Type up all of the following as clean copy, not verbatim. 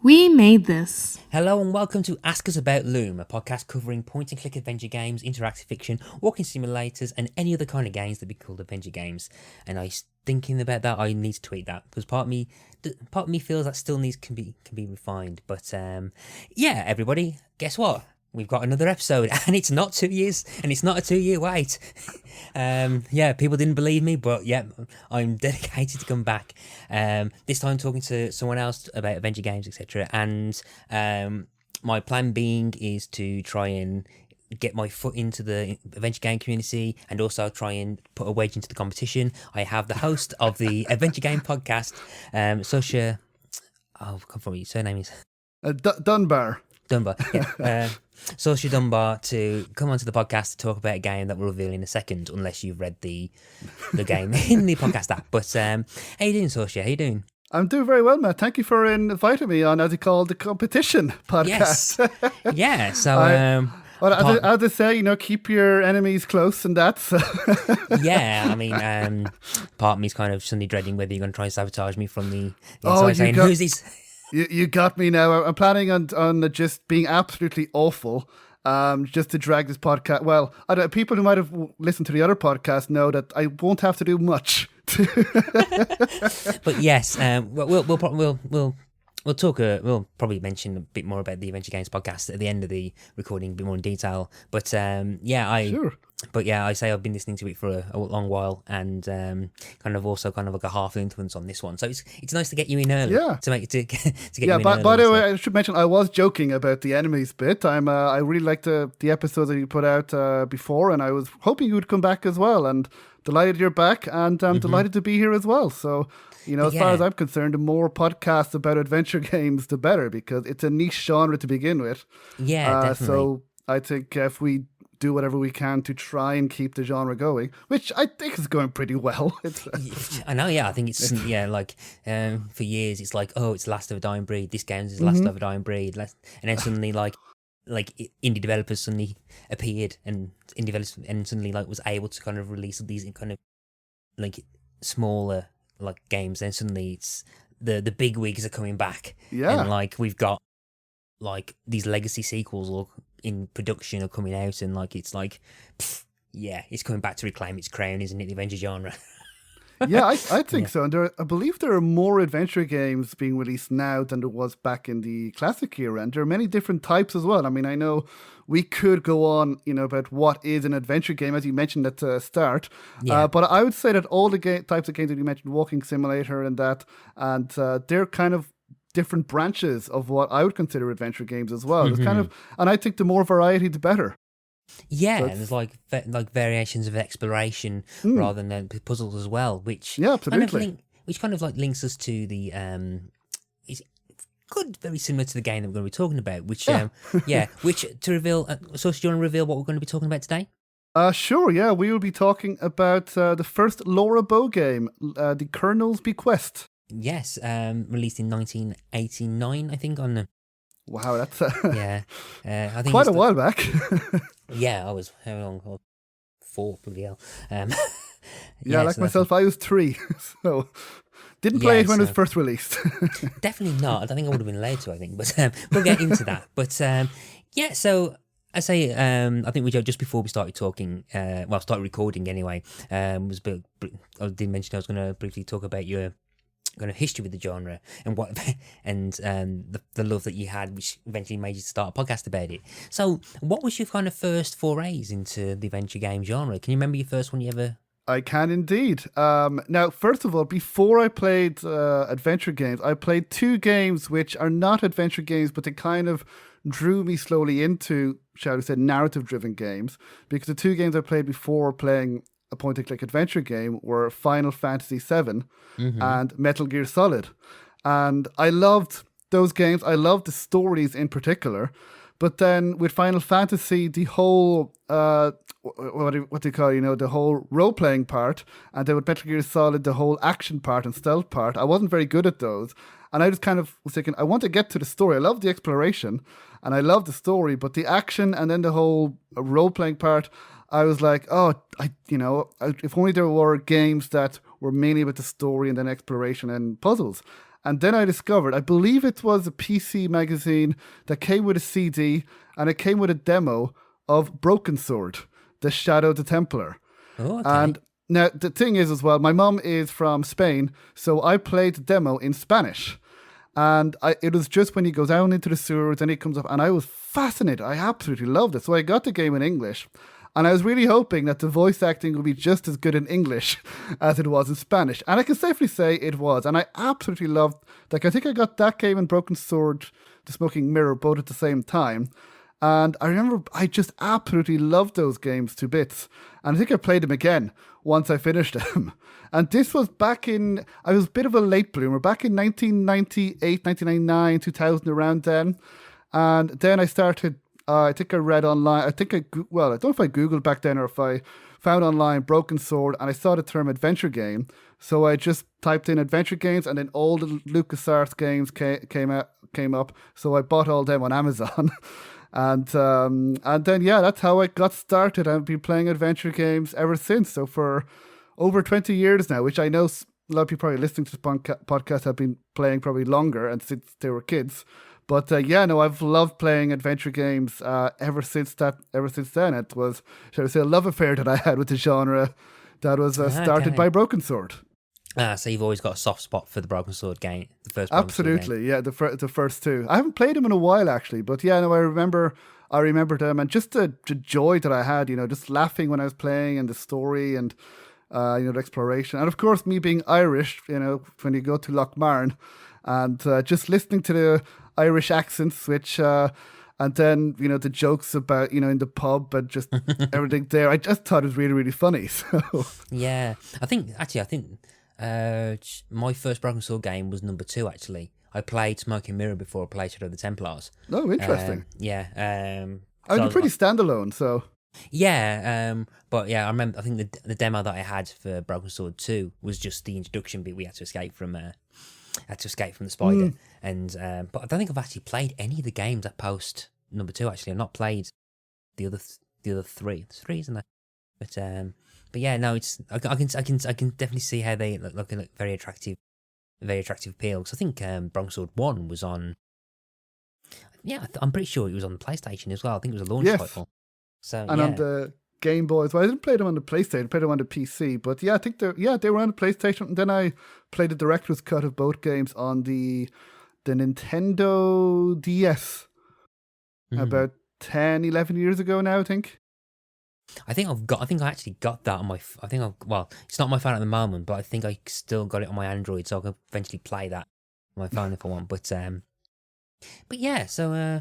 We made this. Hello and welcome to Ask Us About Loom, a podcast covering point-and-click adventure games, interactive fiction, walking simulators, and any other kind of games that be called adventure games. And I was thinking about that, I need to tweet that because part of me feels that still can be refined. But yeah, everybody, guess what? We've got another episode, and it's not 2 years, and it's not a 2-year wait. Yeah, people didn't believe me, but yeah, I'm dedicated to come back. This time talking to someone else about adventure games, etc. And my plan being is to try and get my foot into the adventure game community and also try and put a wedge into the competition. I have the host of the adventure game podcast, Seoirse. Oh, come from your surname is Dunbar. Yeah. Seoirse Dunbar to come onto the podcast to talk about a game that we'll reveal in a second, unless you've read the game in the podcast app. But how you doing, Seoirse? How you doing? I'm doing very well, Matt. Thank you for inviting me on, as you call, the competition podcast. Yes. Yeah. So. Well, as they say, keep your enemies close, and that's. Yeah, I mean, part of me's kind of suddenly dreading whether you're going to try and sabotage me from the inside, saying, "Who's this?" You got me now. I'm planning on just being absolutely awful, just to drag this podcast. Well, people who might have listened to the other podcast know that I won't have to do much. But yes, we'll talk. We'll probably mention a bit more about the Adventure Games podcast at the end of the recording, a bit more in detail. But Sure. But yeah, I say I've been listening to it for a long while, and kind of like a half influence on this one. So it's nice to get you in early. Yeah. To get you in Yeah. early. By the way, I should mention I was joking about the enemies bit. I really liked the episodes that you put out before, and I was hoping you would come back as well. And delighted you're back, and I'm delighted to be here as well. So. As far as I'm concerned, the more podcasts about adventure games, the better, because it's a niche genre to begin with. Yeah, definitely. So I think if we do whatever we can to try and keep the genre going, which I think is going pretty well. I know, yeah. I think it's for years it's like, oh, it's Last of a Dying Breed. This game's Last of a Dying Breed, and then suddenly like indie developers suddenly appeared, and suddenly was able to kind of release these kind of like smaller games. Then suddenly it's the big wigs are coming back, and we've got these legacy sequels or in production are coming out, and it's it's coming back to reclaim its crown, isn't it, the adventure genre? Yeah, I think so. And I believe there are more adventure games being released now than there was back in the classic era. And there are many different types as well. I mean, I know we could go on, about what is an adventure game, as you mentioned at the start. Yeah. But I would say that all the types of games that you mentioned, walking simulator and that, and they're kind of different branches of what I would consider adventure games as well. It's kind of, and I think the more variety, the better. Yeah, and there's like variations of exploration rather than puzzles as well, which absolutely, which kind of links us to the is very similar to the game that we're going to be talking about. Which which to reveal. So, do you want to reveal what we're going to be talking about today? Sure. Yeah, we will be talking about the first Laura Bow game, the Colonel's Bequest. Yes, released in 1989, I think, on the. Wow, that's I think quite a while back. Yeah, I was how long? 4, bloody hell. Like myself, I was 3, so didn't play it when it was first released. Definitely not. I don't think I would have been allowed to. I think, but we'll get into that. But so I say, I think we just before we started talking, started recording anyway. I did mention I was going to briefly talk about your kind of history with the genre and what the love that you had, which eventually made you start a podcast about it. So what was your kind of first forays into the adventure game genre? Can you remember your first one you ever? I can indeed. Now, first of all, before I played adventure games, I played 2 games which are not adventure games, but they kind of drew me slowly into, shall we say, narrative-driven games, because the 2 games I played before playing a point-and-click adventure game were Final Fantasy VII and Metal Gear Solid. And I loved those games. I loved the stories in particular. But then with Final Fantasy, the whole, what do you call it, the whole role-playing part, and then with Metal Gear Solid, the whole action part and stealth part, I wasn't very good at those. And I just kind of was thinking, I want to get to the story. I love the exploration, and I love the story, but the action and then the whole role-playing part, I was like, if only there were games that were mainly about the story and then exploration and puzzles. And then I discovered, I believe it was a PC magazine that came with a CD, and it came with a demo of Broken Sword, The Shadow of the Templar. Oh, okay. And now the thing is as well, my mum is from Spain, so I played the demo in Spanish. And it was just when he goes down into the sewers and he comes up, and I was fascinated. I absolutely loved it. So I got the game in English, and I was really hoping that the voice acting would be just as good in English as it was in Spanish. And I can safely say it was. And I absolutely loved, like, I think I got that game and Broken Sword, The Smoking Mirror, both at the same time. And I remember I just absolutely loved those games to bits. And I think I played them again once I finished them. And this was back in, I was a bit of a late bloomer, back in 1998, 1999, 2000, around then. And then I started, I think I read online, I don't know if I Googled back then or if I found online Broken Sword and I saw the term adventure game. So I just typed in adventure games and then all the LucasArts games came up. So I bought all them on Amazon. And then, yeah, that's how I got started. I've been playing adventure games ever since. So for over 20 years now, which I know a lot of people probably listening to this podcast have been playing probably longer and since they were kids. But I've loved playing adventure games ever since then. It was, shall I say, a love affair that I had with the genre that was started by Broken Sword. So you've always got a soft spot for the Broken Sword game, the first Broken Absolutely, Sword game. yeah, the first two. I haven't played them in a while actually, but I remember them, and just the joy that I had, just laughing when I was playing, and the story, and the exploration, and of course me being Irish, when you go to Lochmarn, and just listening to the Irish accents, which and then the jokes about in the pub and just everything there. I just thought it was really, really funny. So yeah, I think my first Broken Sword game was number 2. Actually, I played Smoking Mirror before I played Shadow of the Templars. Oh, interesting. I was pretty standalone, so. Yeah, but yeah, I remember. I think the demo that I had for Broken Sword 2 was just the introduction bit. We had to escape from the spider, and but I don't think I've actually played any of the games that post number 2. Actually, I've not played the other 3. There's 3, isn't there? But yeah, no, it's I can definitely see how they look very attractive appeal. Because I think Broken Sword 1 was on. Yeah, I'm pretty sure it was on the PlayStation as well. I think it was a launch title. So and on the Game Boy as well. I didn't play them on the PlayStation, I played them on the PC. But yeah, I think they were on the PlayStation. And then I played the director's cut of both games on the Nintendo DS about 10, 11 years ago now, I think. I think I actually got that on my. It's not my phone at the moment, but I think I still got it on my Android, so I can eventually play that on my phone if I want. But yeah. So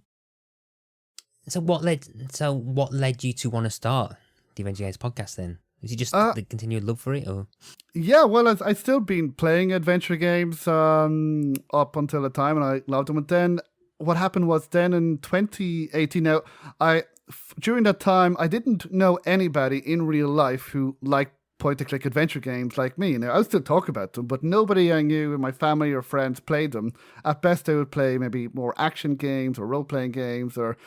what led you to want to start the Adventure Games podcast then? Is it just the continued love for it, or? Yeah, well, I've still been playing adventure games up until the time, and I loved them. And then what happened was then in 2018. Now during that time, I didn't know anybody in real life who liked point-and-click adventure games like me. Now, I would still talk about them, but nobody I knew in my family or friends played them. At best, they would play maybe more action games or role-playing games or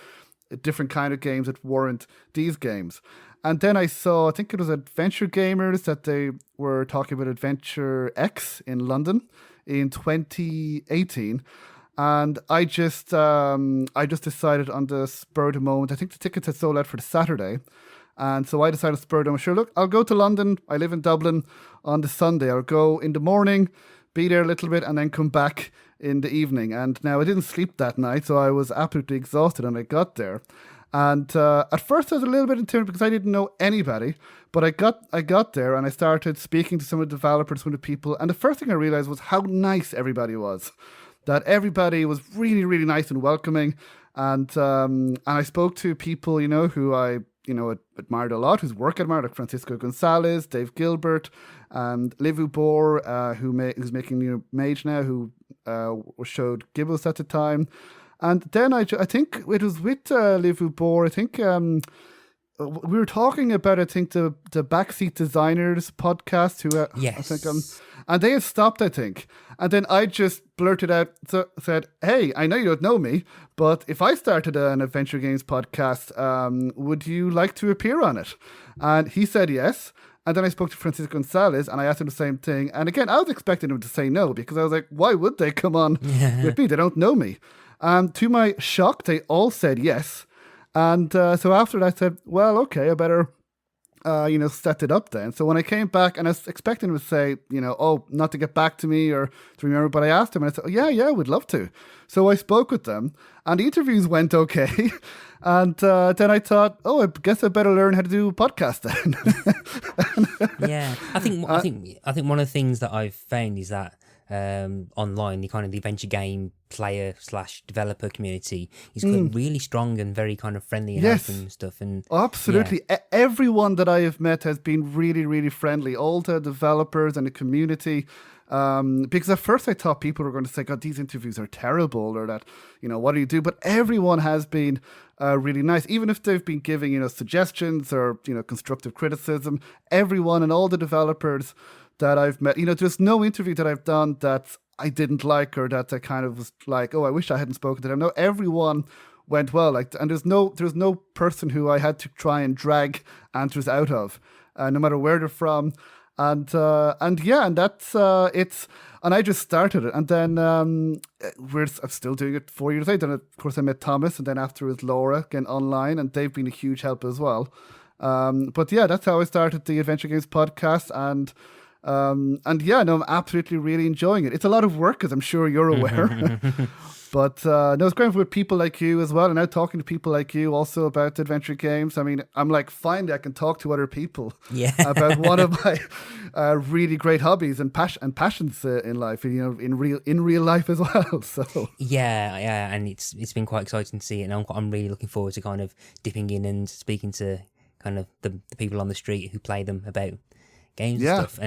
a different kind of games that weren't these games. And then I saw, I think it was Adventure Gamers, that they were talking about Adventure X in London in 2018. And I just decided on the spur of the moment. I think the tickets had sold out for the Saturday. And so I decided to spur of the moment, sure, look, I'll go to London. I live in Dublin on the Sunday. I'll go in the morning, be there a little bit, and then come back in the evening. And now I didn't sleep that night, so I was absolutely exhausted when I got there. And at first I was a little bit intimidated because I didn't know anybody. But I got there and I started speaking to some of the developers, some of the people. And the first thing I realized was how nice everybody was. That everybody was really, really nice and welcoming. And I spoke to people, who I, admired a lot, whose work I admired, like Francisco Gonzalez, Dave Gilbert, and Liv Ubor, who's making Mage now, who showed Gibbous at the time. And then I think it was with Liv Ubor, I think we were talking about, I think, the Backseat Designers podcast, who yes. I think, and they had stopped, I think. And then I just blurted out, said, hey, I know you don't know me, but if I started an Adventure Games podcast, would you like to appear on it? And he said yes. And then I spoke to Francisco Gonzalez and I asked him the same thing. And again, I was expecting him to say no because I was like, why would they come on with me? They don't know me. And to my shock, they all said yes. And so after that, I said, well, okay, I better, set it up then. So when I came back, and I was expecting him to say, oh, not to get back to me or to remember, but I asked him and I said, oh, yeah, I would love to. So I spoke with them and the interviews went okay. And then I thought, oh, I guess I better learn how to do a podcast then. Yeah, I think one of the things that I've found is that online, the kind of the adventure game player / developer community is really strong and very kind of friendly and open and stuff. And absolutely, everyone that I have met has been really, really friendly. All the developers and the community. Because at first I thought people were going to say, God, these interviews are terrible, or that, what do you do? But everyone has been really nice, even if they've been giving, suggestions or, constructive criticism. Everyone and all the developers that I've met, there's no interview that I've done that I didn't like or that I kind of was like, oh, I wish I hadn't spoken to them. No, everyone went well. And there's no person who I had to try and drag answers out of, no matter where they're from. And that's it's. And I just started it, and then I'm still doing it 4 years later. Then of course I met Thomas, and then afterwards Laura again online, and they've been a huge help as well. But yeah, that's how I started the Adventure Games podcast, and I'm absolutely really enjoying it. It's a lot of work, as I'm sure you're aware. But it's great with people like you as well, and now talking to people like you also about adventure games. I mean, I'm like, finally, I can talk to other people about one of my really great hobbies and passions in life. In real life as well. So yeah, and it's been quite exciting to see it, and I'm really looking forward to kind of dipping in and speaking to kind of the people on the street who play them about games and stuff,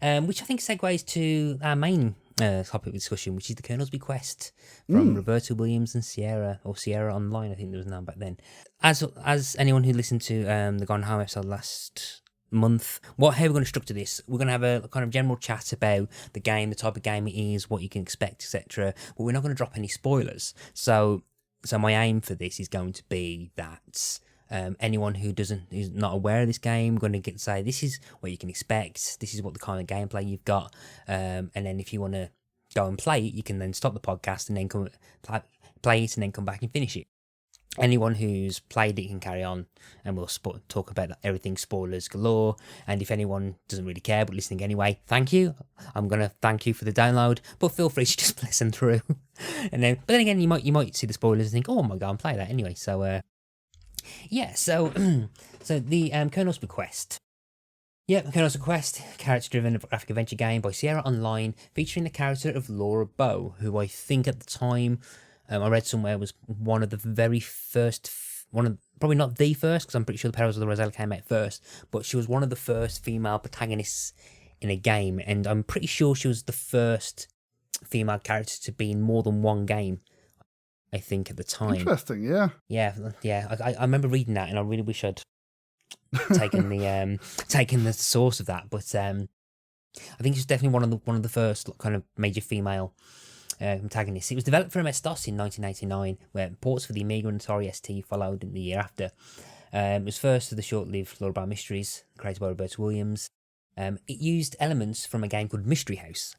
and which I think segues to our main topic of discussion, which is the Colonel's Bequest from Roberta Williams and Sierra Online, I think there was a name back then. As anyone who listened to the Gone Home episode last month, how we're going to structure this, we're going to have a kind of general chat about the game, the type of game it is, what you can expect, etc. But we're not going to drop any spoilers. So my aim for this is going to be that anyone who's not aware of this game, going to say this is what you can expect, this is what the kind of gameplay you've got, and then if you want to go and play it, you can then stop the podcast and then come play it and then come back and finish it. Anyone who's played it can carry on, and we'll talk about everything spoilers galore. And if anyone doesn't really care but listening anyway, thank you. I'm gonna thank you for the download, but feel free to just listen through. But then again, you might see the spoilers and think, oh my god, I'm playing that anyway. So so the Colonel's Bequest. Colonel's Bequest, character-driven graphic adventure game by Sierra Online, featuring the character of Laura Bow, who I think at the time, I read somewhere, was one of the very first, probably not the first, because I'm pretty sure the Perils of the Rosella came out first, but she was one of the first female protagonists in a game, and I'm pretty sure she was the first female character to be in more than one game, I think, at the time. Interesting, yeah. Yeah. I remember reading that, and I really wish I'd taken the source of that. But I think she's definitely one of the first kind of major female protagonists. It was developed for MS-DOS in 1989, where ports for the Amiga and Atari ST followed in the year after. It was first of the short-lived Laura Bow Mysteries, created by Roberta Williams. It used elements from a game called Mystery House,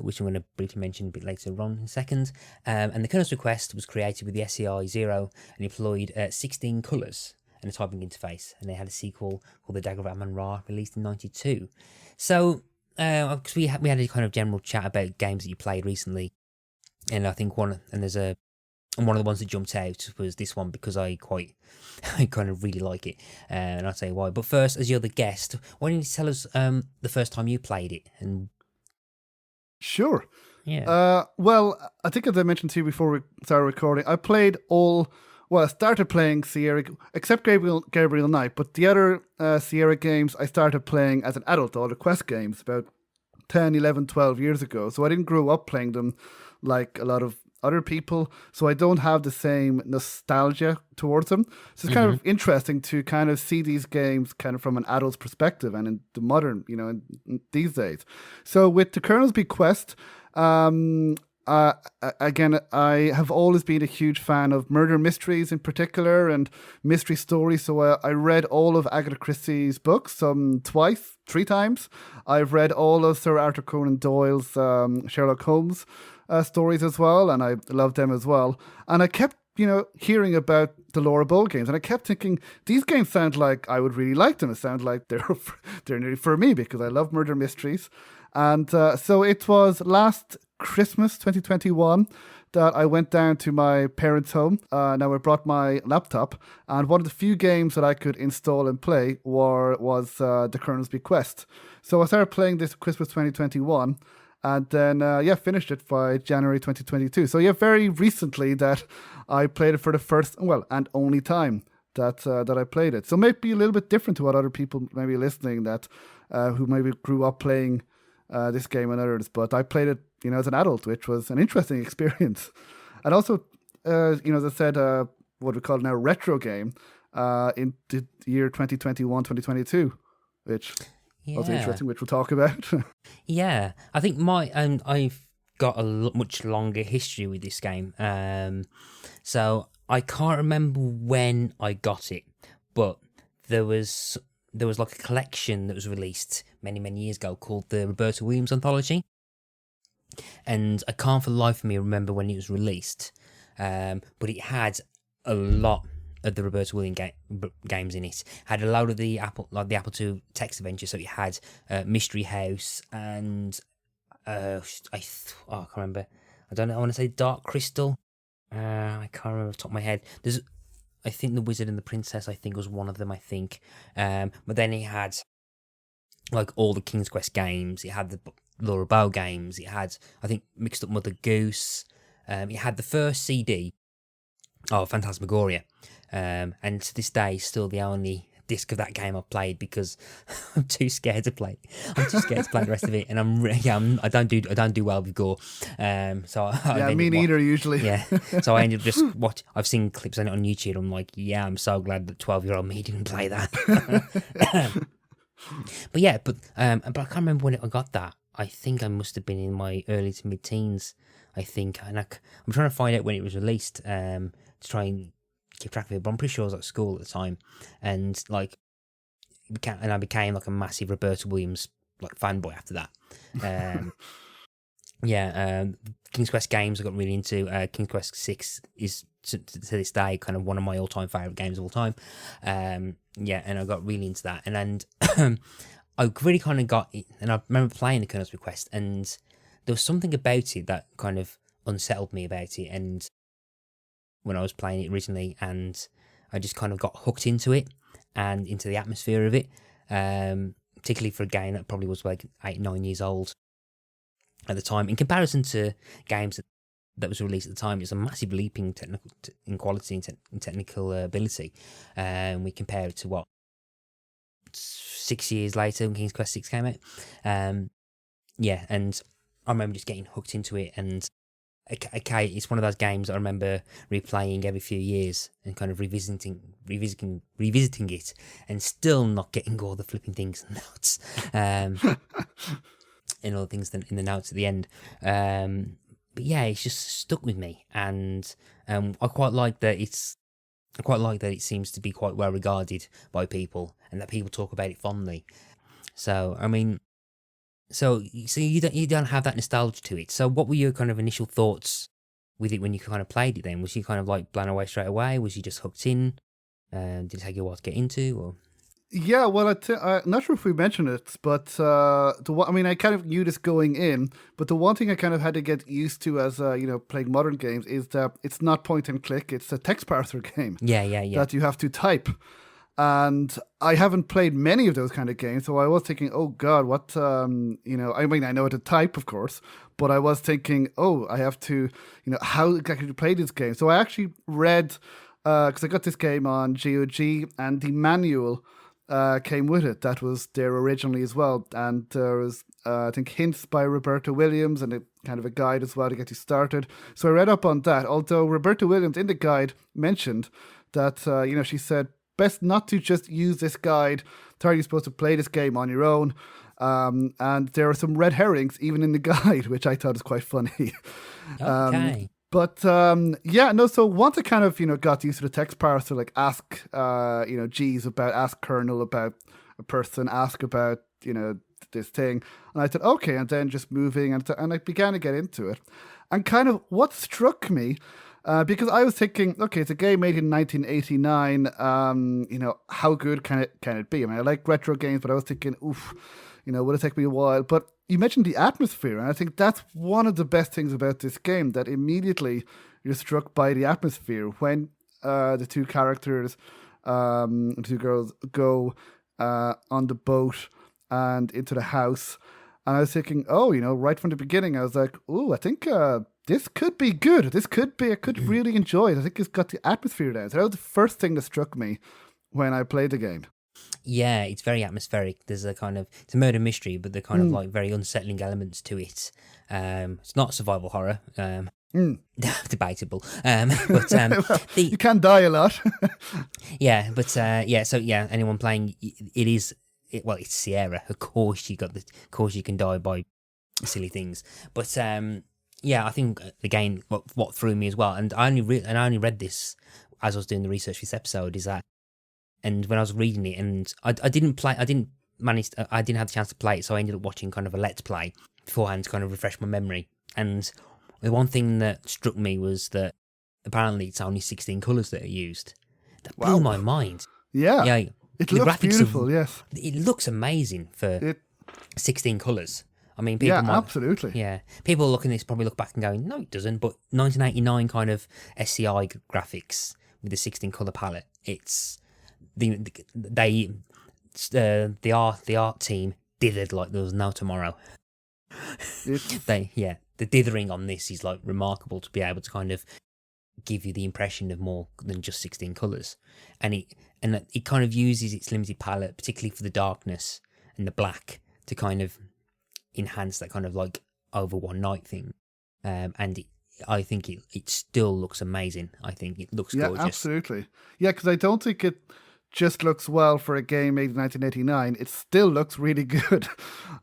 which I'm going to briefly mention a bit later on in a second. And the Colonel's Bequest was created with the SCI 0 and employed 16 colours and a typing interface. And they had a sequel called The Dagger of Amun-Ra, released in 92. So, because we had a kind of general chat about games that you played recently, and I think one of the ones that jumped out was this one, because I kind of really like it, and I'll tell you why. But first, as you're the guest, why don't you tell us the first time you played it? And sure. Yeah. Well, I think as I mentioned to you before we started recording, I played I started playing Sierra, except Gabriel Knight, but the other Sierra games I started playing as an adult, all the Quest games, about 10, 11, 12 years ago. So I didn't grow up playing them like a lot of other people, so I don't have the same nostalgia towards them. So it's kind of interesting to kind of see these games kind of from an adult's perspective and in the modern, in these days. So with the Colonel's Bequest, again, I have always been a huge fan of murder mysteries in particular and mystery stories. So I read all of Agatha Christie's books twice, 3 times. I've read all of Sir Arthur Conan Doyle's Sherlock Holmes stories as well, and I loved them as well. And I kept, hearing about the Laura Bowl games, and I kept thinking these games sound like I would really like them. It sounds like they're nearly for me because I love murder mysteries. And so it was last Christmas 2021 that I went down to my parents' home. Now I brought my laptop, and one of the few games that I could install and play was The Colonel's Bequest. So I started playing this Christmas 2021, and then finished it by January 2022. So very recently that I played it for the first, and only time that I played it. So maybe a little bit different to what other people maybe listening that who maybe grew up playing this game and others, but I played it, as an adult, which was an interesting experience. And also, as I said, what we call now retro game in the year 2021, 2022, which was interesting, which we'll talk about. Yeah, I think I've got a much longer history with this game. So I can't remember when I got it, but there was like a collection that was released many years ago called the Roberta Williams Anthology, and I can't for the life of me remember when it was released, but it had a lot of the Roberta Williams games in it. Had a load of the Apple II text adventure, so it had Mystery House and I can't remember. I don't know. I want to say Dark Crystal. I can't remember off the top of my head. I think The Wizard and the Princess, I think, was one of them, I think. But then it had, like, all the King's Quest games. It had the Laura Bow games. It had, I think, Mixed Up Mother Goose. It had the first CD of Phantasmagoria. And to this day, still the only disc of that game I've played because I'm too scared to play. I'm too scared to play the rest of it, and I don't do well with gore. Me neither usually. Yeah, so I ended up just watch. I've seen clips on it on YouTube. I'm like, yeah, I'm so glad that 12-year-old me didn't play that. but I can't remember when I got that. I think I must have been in my early to mid-teens. I think, and I'm trying to find out when it was released to try and keep track of it, but I'm pretty sure I was at school at the time, and I became like a massive Roberta Williams like fanboy after that. King's Quest games I got really into. King's Quest 6 is to this day kind of one of my all-time favourite games of all time. And I got really into that, and I really kind of got it, and I remember playing the Colonel's Bequest, and there was something about it that kind of unsettled me about it, and when I was playing it originally, and I just kind of got hooked into it and into the atmosphere of it, particularly for a game that probably was like 8-9 years old at the time. In comparison to games that was released at the time, it's a massive leap in quality and technical ability. We compare it to 6 years later when King's Quest 6 came out. And I remember just getting hooked into it, and okay, it's one of those games I remember replaying every few years and kind of revisiting it, and still not getting all the flipping things and notes, and all the things in the notes at the end. But yeah, it's just stuck with me, and I quite like that it seems to be quite well regarded by people, and that people talk about it fondly. So I mean. So you don't have that nostalgia to it. So what were your kind of initial thoughts with it when you kind of played it then? Was you kind of like blown away straight away? Was you just hooked in? Did it take you a while to get into? Or? Yeah, well, I'm not sure if we mentioned it, but I kind of knew this going in, but the one thing I kind of had to get used to as playing modern games is that it's not point and click; it's a text parser game. Yeah. That you have to type. And I haven't played many of those kind of games, so I was thinking, oh God, what, I know how to type, of course, but I was thinking, oh, I have to, how exactly to play this game. So I actually read, because I got this game on GOG, and the manual came with it. That was there originally as well. And there was, I think, hints by Roberta Williams and kind of a guide as well to get you started. So I read up on that, although Roberta Williams in the guide mentioned that, she said, best not to just use this guide. You're supposed to play this game on your own. And there are some red herrings even in the guide, which I thought was quite funny. Okay. But so once I kind of, got used to the text parser, like ask, ask kernel about a person, ask about, this thing. And I said, okay, and then just moving, and I began to get into it. And kind of what struck me, because I was thinking, okay, it's a game made in 1989, how good can it be? I mean, I like retro games, but I was thinking, oof, will it take me a while? But you mentioned the atmosphere, and I think that's one of the best things about this game, that immediately you're struck by the atmosphere when the two characters, the two girls, go on the boat and into the house. And I was thinking, right from the beginning, I was like, oh, I think this could be good. I could really enjoy it. I think it's got the atmosphere there. So that was the first thing that struck me when I played the game. Yeah, it's very atmospheric. There's it's a murder mystery, but the kind of like very unsettling elements to it. It's not survival horror. Debatable. But you can die a lot. Yeah, but So anyone playing it's Sierra. Of course, you can die by silly things. But I think the game what threw me as well, and I only read this as I was doing the research for this episode, is that. And when I was reading it, and I didn't have the chance to play it, so I ended up watching kind of a let's play beforehand to kind of refresh my memory. And the one thing that struck me was that apparently it's only 16 colours that are used. That blew my mind. Yeah. It looks beautiful, yes. It looks amazing for 16 colours. I mean, people might... absolutely. Yeah. People looking at this probably look back and going, no, it doesn't. But 1989 kind of SCI graphics with the 16 colour palette, it's... The art team dithered like there was no tomorrow. The dithering on this is like remarkable, to be able to kind of give you the impression of more than just 16 colours, and it kind of uses its limited palette, particularly for the darkness and the black, to kind of enhance that kind of like over one night thing, I think it still looks amazing. I think it looks gorgeous. Yeah, absolutely. Yeah, because I don't think it just looks well for a game made in 1989. It still looks really good,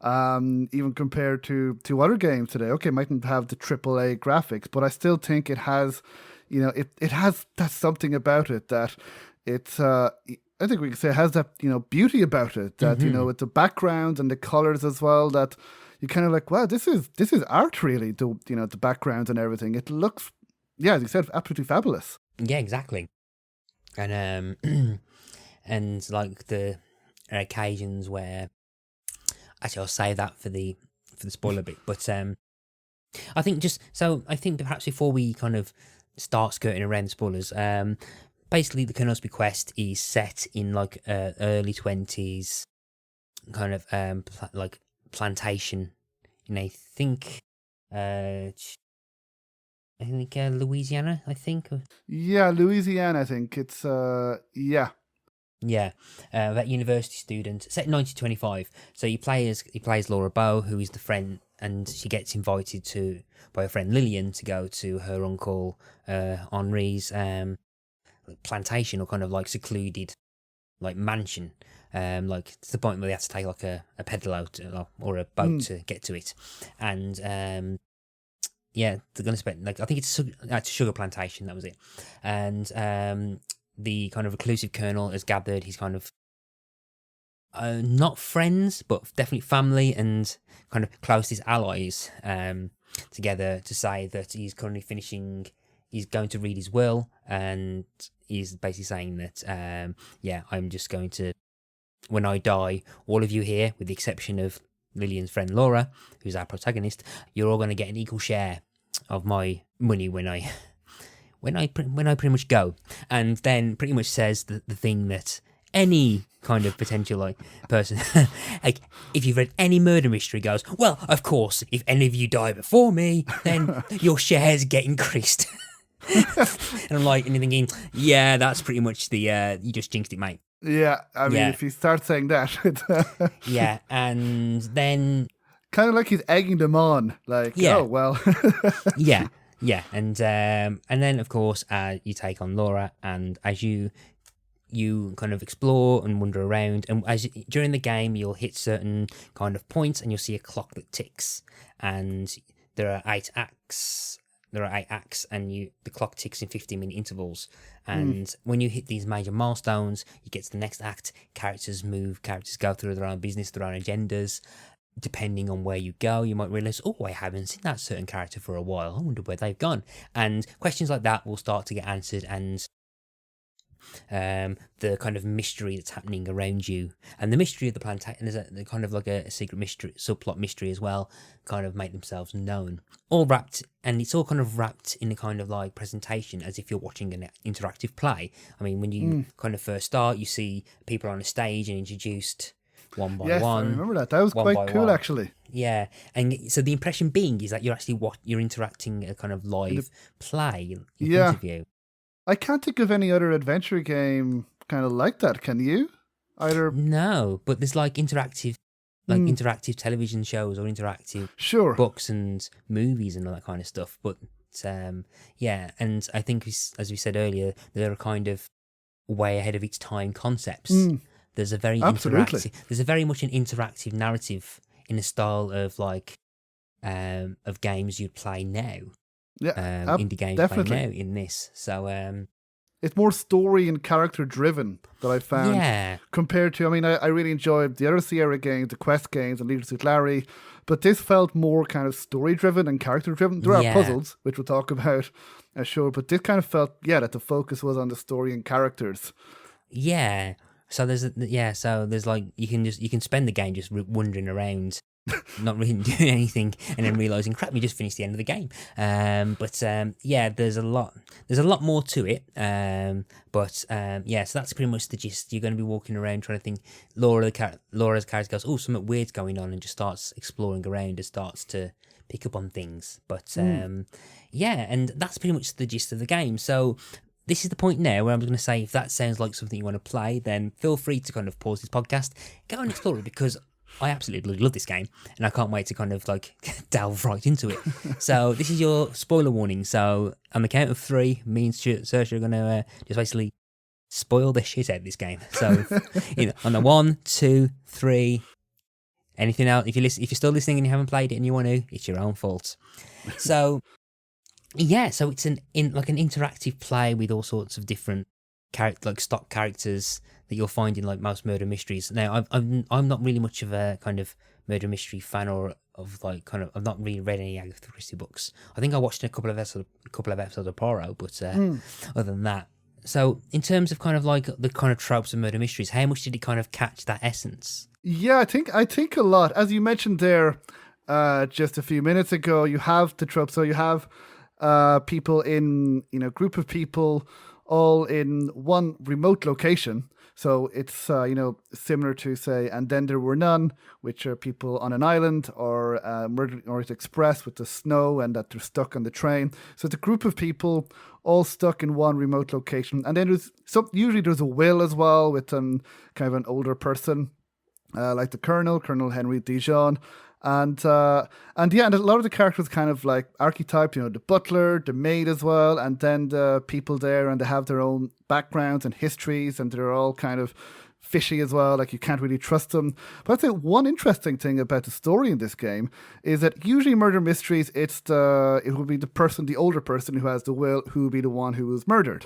even compared to other games today. Okay, it mightn't have the AAA graphics, but I still think it has, it has that something about it that it's, I think we can say it has that, beauty about it, that, with the backgrounds and the colours as well, that you're kind of like, wow, this is art really, the backgrounds and everything. It looks, as you said, absolutely fabulous. Yeah, exactly. And and like the occasions where, actually I'll save that for the spoiler bit, but I think perhaps before we kind of start skirting around the spoilers, basically the Colonel's Bequest is set in like early 20s kind of like plantation in Louisiana, I think. Yeah, Louisiana, I think. It's, that university student, set in 1925. So he plays Laura Bow, who is the friend, and she gets invited by her friend Lillian to go to her uncle Henri's plantation, or kind of like secluded like mansion, like to the point where they have to take like a pedal or a boat to get to it, and they're going to spend, like, I think it's a sugar plantation, that was it, and the kind of reclusive colonel has gathered his kind of not friends, but definitely family and kind of closest allies together to say that he's currently he's going to read his will, and he's basically saying that, I'm just going to, when I die, all of you here, with the exception of Lillian's friend Laura, who's our protagonist, you're all going to get an equal share of my money when I pretty much go. And then pretty much says the thing that any kind of potential like person, like if you've read any murder mystery, goes, well, of course, if any of you die before me, then your shares get increased. And I'm like, and you're thinking, yeah, that's pretty much the you just jinxed it, mate. Yeah, I mean, if you start saying that, yeah, and then kind of like he's egging them on, like, oh well, yeah, and then of course you take on Laura, and as you you kind of explore and wander around, and during the game you'll hit certain kind of points and you'll see a clock that ticks, and there are 8 acts. And the clock ticks in 15-minute intervals. And when you hit these major milestones, you get to the next act. Characters move. Characters go through their own business, their own agendas. Depending on where you go, you might realise, oh, I haven't seen that certain character for a while. I wonder where they've gone. And questions like that will start to get answered, and the kind of mystery that's happening around you, and the mystery of the plantation, there's a kind of like a secret mystery, subplot mystery as well, kind of make themselves known, all wrapped, and it's all kind of wrapped in a kind of like presentation as if you're watching an interactive play. I mean, when you kind of first start, you see people on a stage and introduced one by one. I remember that was quite cool actually. Yeah, and so the impression being is that you're actually you're interacting a kind of live play in front of you. I can't think of any other adventure game kind of like that. Can you? Either? No, but there's like interactive television shows or interactive books and movies and all that kind of stuff. But yeah, and I think as we said earlier, they're a kind of way ahead of its time concepts. There's a very there's a very much an interactive narrative in the style of like of games you'd play now. Yeah, indie games definitely. play now in this. So it's more story and character driven that I found. Yeah. Compared to, I mean, I really enjoyed the other Seoirse games, the Quest games, and Leader Suit Larry, but this felt more kind of story driven and character driven. There are puzzles, which we'll talk about, sure, but this kind of felt, that the focus was on the story and characters. Yeah. So there's like you can spend the game just wandering around, not really doing anything, and then realizing, crap, we just finished the end of the game. There's a lot more to it. So that's pretty much the gist. You're going to be walking around trying to think. Laura's character goes, oh, something weird's going on, and just starts exploring around and starts to pick up on things. But and that's pretty much the gist of the game. So this is the point now where I'm going to say, if that sounds like something you want to play, then feel free to kind of pause this podcast, go and explore it, because I absolutely love this game, and I can't wait to kind of like delve right into it. So this is your spoiler warning. So on the count of 3, me and Seoirse are going to just basically spoil the shit out of this game. So on the 1, 2, 3, anything else, if you're still listening and you haven't played it and you want to, it's your own fault. So so it's an interactive play with all sorts of different stock characters that you'll find in like most murder mysteries. Now, I'm not really much of a kind of murder mystery fan, or of like kind of, I've not really read any Agatha Christie books. I think I watched a couple of episodes of Poirot, but other than that. So in terms of kind of like the kind of tropes of murder mysteries, how much did it kind of catch that essence? Yeah, I think a lot. As you mentioned there just a few minutes ago, you have the tropes. So you have people in, group of people all in one remote location. So it's, similar to, say, And Then There Were None, which are people on an island, or Murder in Orient Express with the snow and that they're stuck on the train. So it's a group of people all stuck in one remote location. And then usually there's a will as well, with kind of an older person, like the Colonel Henry Dijon. And a lot of the characters kind of like archetype, the butler, the maid as well, and then the people there, and they have their own backgrounds and histories, and they're all kind of fishy as well, like you can't really trust them. But I'd say one interesting thing about the story in this game is that usually murder mysteries, it will be the older person who has the will, who will be the one who was murdered.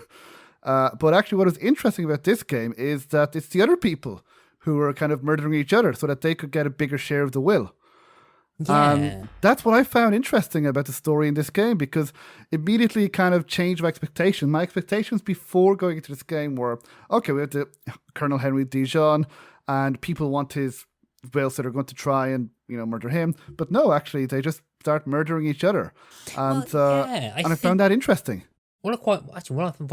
But actually what is interesting about this game is that it's the other people who are kind of murdering each other so that they could get a bigger share of the will. Yeah. That's what I found interesting about the story in this game, because immediately kind of changed my expectations. My expectations before going into this game were, okay, we have the Colonel Henry Dijon, and people want his will, so they're going to try and murder him. But no, actually, they just start murdering each other, and I found that interesting. What I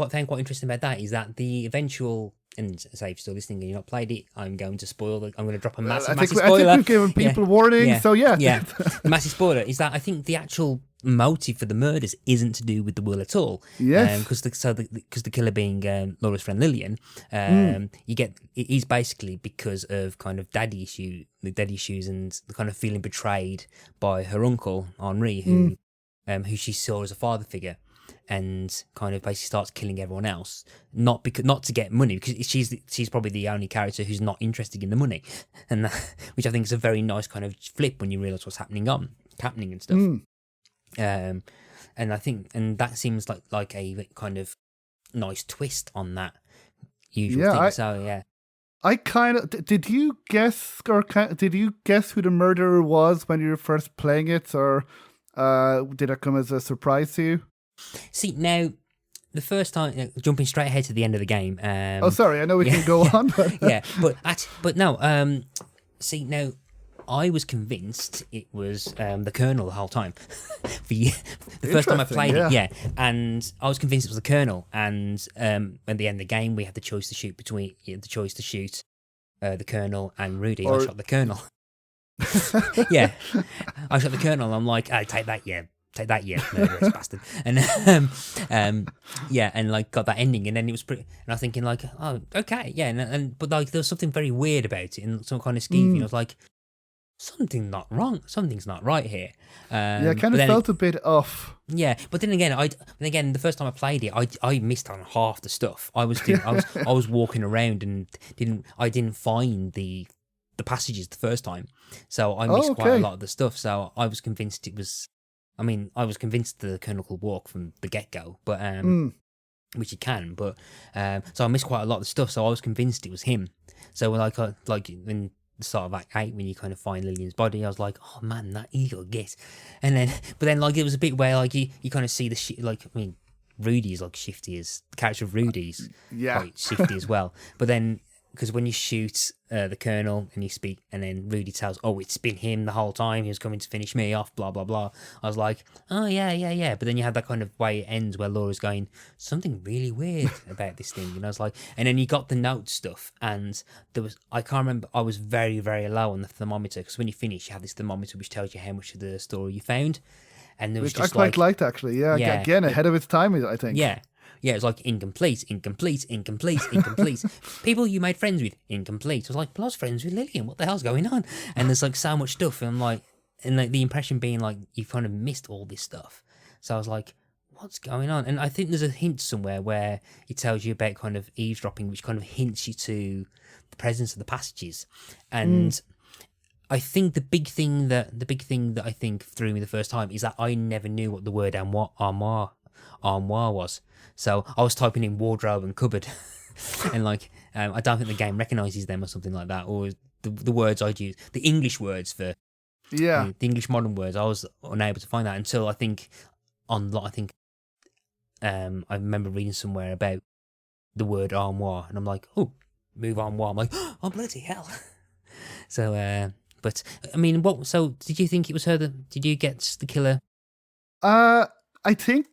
find quite interesting about that is that the eventual. And say if you're still listening and you've not played it, I'm going to spoil. I'm going to drop a massive spoiler. I think we've given people warning, so yeah. The massive spoiler is that I think the actual motive for the murders isn't to do with the will at all. Yes. Because the killer being Laura's friend Lillian, he's basically because of kind of daddy issues and the kind of feeling betrayed by her uncle Henri, who she saw as a father figure. and kind of basically starts killing everyone else, not to get money, because she's probably the only character who's not interested in the money, and which I think is a very nice kind of flip when you realise what's happening and stuff. And I think that seems like a kind of nice twist on that usual thing. I kind of did. You guess, or did you guess who the murderer was when you were first playing it, or did it come as a surprise to you? See, now the first time, jumping straight ahead to the end of the game. Sorry, I know we can go on. But but no. See, now I was convinced it was the Colonel the whole time. The first time I played it, and I was convinced it was the Colonel. And at the end of the game, we had the choice to shoot the Colonel and Rudy. I shot the Colonel. I shot the Colonel. I'm like, take that, murderous bastard. And and like got that ending, and then it was pretty. And I was thinking like, oh, okay, but like there was something very weird about it, and some kind of skeeving. I was like, something's not right here. I kind of felt a bit off. Yeah, but then again, the first time I played it, I missed on half the stuff. I was walking around and didn't find the passages the first time, so I missed quite a lot of the stuff. So I was convinced it was. I mean, I was convinced the Colonel could walk from the get go, but which he can, but so I missed quite a lot of the stuff. So I was convinced it was him. So like in the start of Act 8, when you kind of find Lillian's body, I was like, oh man, that eagle get. And then, but then like it was a bit where like you kind of see Rudy is like shifty as the character of Rudy's quite shifty as well. But then because when you shoot the Colonel and you speak, and then Rudy tells, oh, it's been him the whole time, he was coming to finish me off, blah blah blah. I was like, oh yeah. But then you have that kind of way it ends where Laura's going, something really weird about this thing, and I was like, and then you got the note stuff, and I can't remember, I was very very low on the thermometer, because when you finish you have this thermometer which tells you how much of the story you found, and there was which I quite liked actually. Again ahead of its time, I think. Yeah, it's like incomplete. People you made friends with, incomplete. I was like, but I was friends with Lillian. What the hell's going on? And there's like so much stuff, and I'm like, and like the impression being like you've kind of missed all this stuff. So I was like, what's going on? And I think there's a hint somewhere where it tells you about kind of eavesdropping, which kind of hints you to the presence of the passages. And I think the big thing that I think threw me the first time is that I never knew what the word armoire was. So I was typing in wardrobe and cupboard, and like I don't think the game recognises them or something like that, or the words I'd use, the English words for the English modern words. I was unable to find that until I remember reading somewhere about the word armoire, and I'm like, oh, move armoire. I'm like, oh bloody hell. So, but I mean, what? So did you think it was her? Did you get the killer? I think.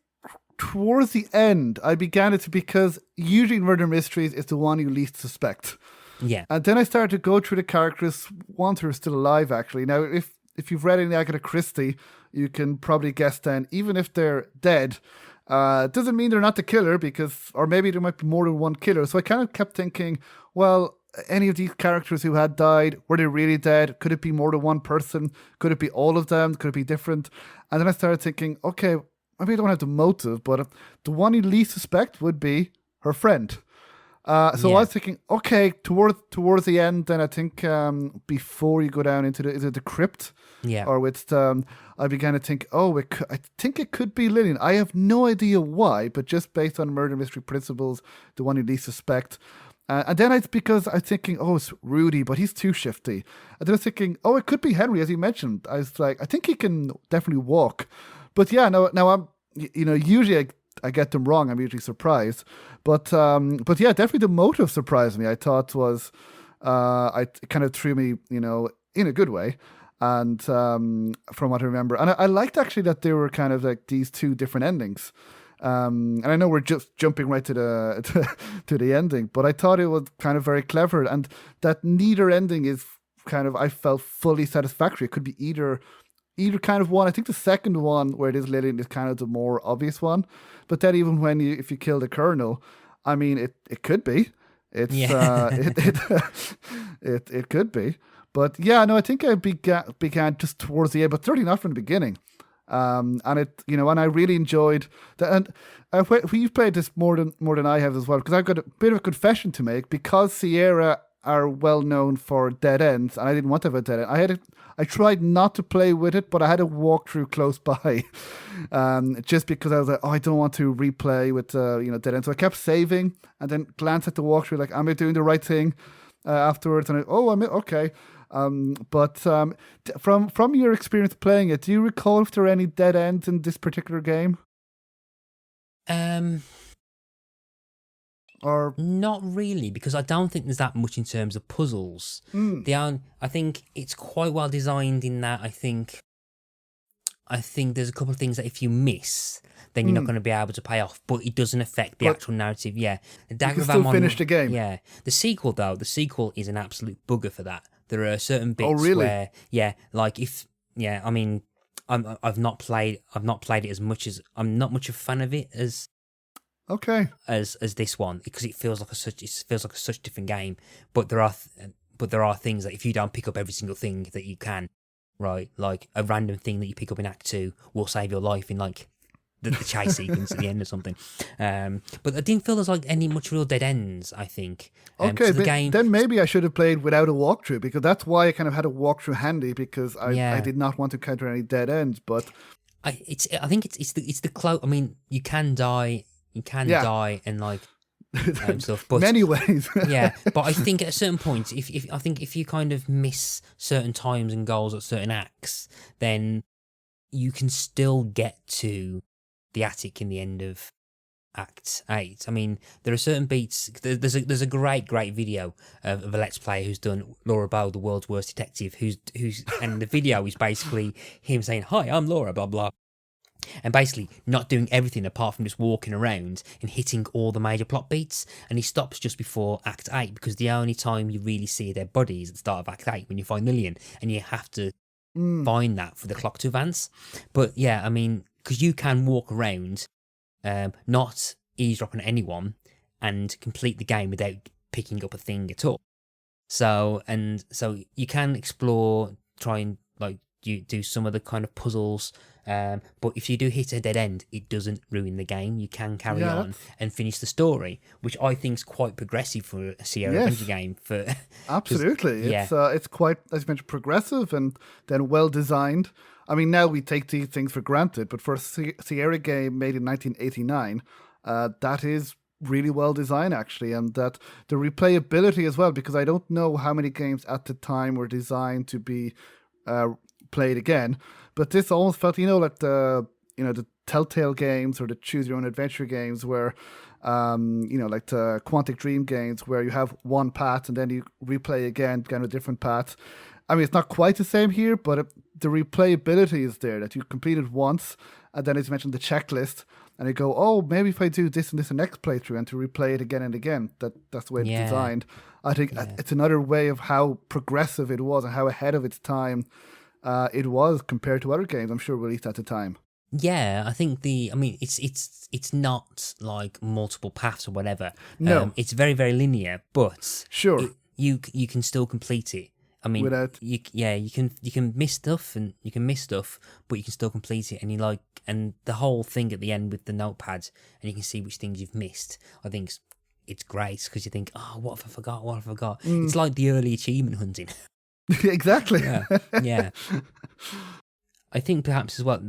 Towards the end, I began it because usually in murder mysteries, it's the one you least suspect. Yeah. And then I started to go through the characters, ones who are still alive, actually. Now, if you've read any Agatha Christie, you can probably guess then, even if they're dead, doesn't mean they're not the killer, or maybe there might be more than one killer. So I kind of kept thinking, well, any of these characters who had died, were they really dead? Could it be more than one person? Could it be all of them? Could it be different? And then I started thinking, okay, maybe I don't have the motive, but the one you least suspect would be her friend. I was thinking, okay, towards the end, then I think before you go down into the crypt, or with I began to think, I think it could be Lillian. I have no idea why, but just based on murder mystery principles, the one you least suspect. And then it's because I'm thinking, it's Rudy, but he's too shifty. And then I was thinking, it could be Henry, as you mentioned. I was like, I think he can definitely walk. But yeah, now I'm, usually I get them wrong. I'm usually surprised. But yeah, definitely the motive surprised me. I thought was, it kind of threw me, in a good way. And from what I remember. And I liked actually that there were kind of like these two different endings. And I know we're just jumping right to the ending, but I thought it was kind of very clever. And that neither ending is kind of, I felt fully satisfactory. It could be either kind of one. I think the second one, where it is Lillian, is kind of the more obvious one. But then even if you kill the Colonel, I mean, it could be. It could be. But yeah, no, I think I began just towards the end, but certainly not from the beginning. And it, and I really enjoyed that. And you've played this more than I have as well, because I've got a bit of a confession to make. Because Sierra are well known for dead ends, and I didn't want to have a dead end. I tried not to play with it, but I had a walkthrough close by, just because I was like, I don't want to replay with dead ends. So I kept saving, and then glance at the walkthrough, like, am I doing the right thing afterwards? And I'm okay. But from your experience playing it, do you recall if there are any dead ends in this particular game? Or not really, because I don't think there's that much in terms of puzzles. I think it's quite well designed in that I think there's a couple of things that if you miss, then you're not going to be able to pay off, but it doesn't affect the actual narrative. Yeah, the Dagger you of can still Ammon, finish the game. Yeah, the sequel is an absolute bugger for that. There are certain bits really? where, I mean, I've not played it as much as I'm not much of a fan of it as. Okay. As this one, because it feels like a such different game. But there are things that if you don't pick up every single thing that you can, right, like a random thing that you pick up in Act 2 will save your life in like the chase sequence at the end or something. But I didn't feel there's like any much real dead ends, I think. Okay, the game, then maybe I should have played without a walkthrough, because that's why I kind of had a walkthrough handy, because I did not want to counter any dead ends. But I think it's the close. I mean, you can die. You can die and like stuff, but many ways. Yeah, but I think at a certain point, if you kind of miss certain times and goals at certain acts, then you can still get to the attic in the end of Act 8. I mean, there are certain beats. There's a great video of a Let's Player who's done Laura Bow, the world's worst detective, who's and the video is basically him saying, "Hi, I'm Laura," blah blah. And basically not doing everything apart from just walking around and hitting all the major plot beats. And he stops just before Act 8, because the only time you really see their body is at the start of Act 8 when you find Lillian, and you have to find that for the clock to advance. But yeah, I mean, because you can walk around, not eavesdropping at anyone, and complete the game without picking up a thing at all. So you can explore, try and like you do some of the kind of puzzles. But if you do hit a dead end, it doesn't ruin the game. You can carry on and finish the story, which I think is quite progressive for a Sierra Adventure game. Absolutely, it's quite, as you mentioned, progressive and then well designed. I mean, now we take these things for granted, but for a Sierra game made in 1989, that is really well designed actually, and that the replayability as well, because I don't know how many games at the time were designed to be played again. But this almost felt, like the Telltale games or the Choose Your Own Adventure games, where, like the Quantic Dream games, where you have one path and then you replay again, kind of a different path. I mean, it's not quite the same here, but the replayability is there, that you complete it once, and then as you mentioned, the checklist, and you go, oh, maybe if I do this and this the next playthrough, and to replay it again and again, that's the way it's designed. I think it's another way of how progressive it was and how ahead of its time it was compared to other games I'm sure released at the time. Yeah, I think it's not like multiple paths or whatever. No, it's very very linear, but sure, you can still complete it. I mean, you can miss stuff but you can still complete it, and the whole thing at the end with the notepad, and you can see which things you've missed. I think it's great because you think, oh, what have I forgot? It's like the early achievement hunting. Exactly. Yeah. I think perhaps as well,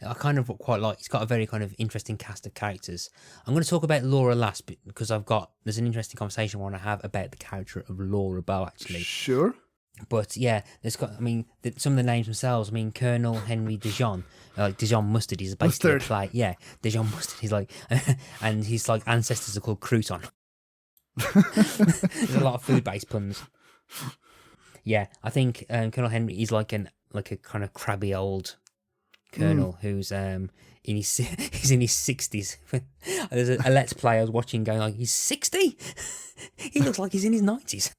I kind of quite like, it's got a very kind of interesting cast of characters. I'm going to talk about Laura last because there's an interesting conversation I want to have about the character of Laura Bow actually. Sure. But yeah, some of the names themselves. I mean, Colonel Henry Dijon, Dijon Mustard. He's basically a play. Yeah, Dijon Mustard. He's like, and his like ancestors are called Crouton. There's a lot of food-based puns. Yeah, I think Colonel Henry is like a kind of crabby old colonel who's he's in his 60s. There's a Let's Play I was watching going like, he's 60? He looks like he's in his 90s.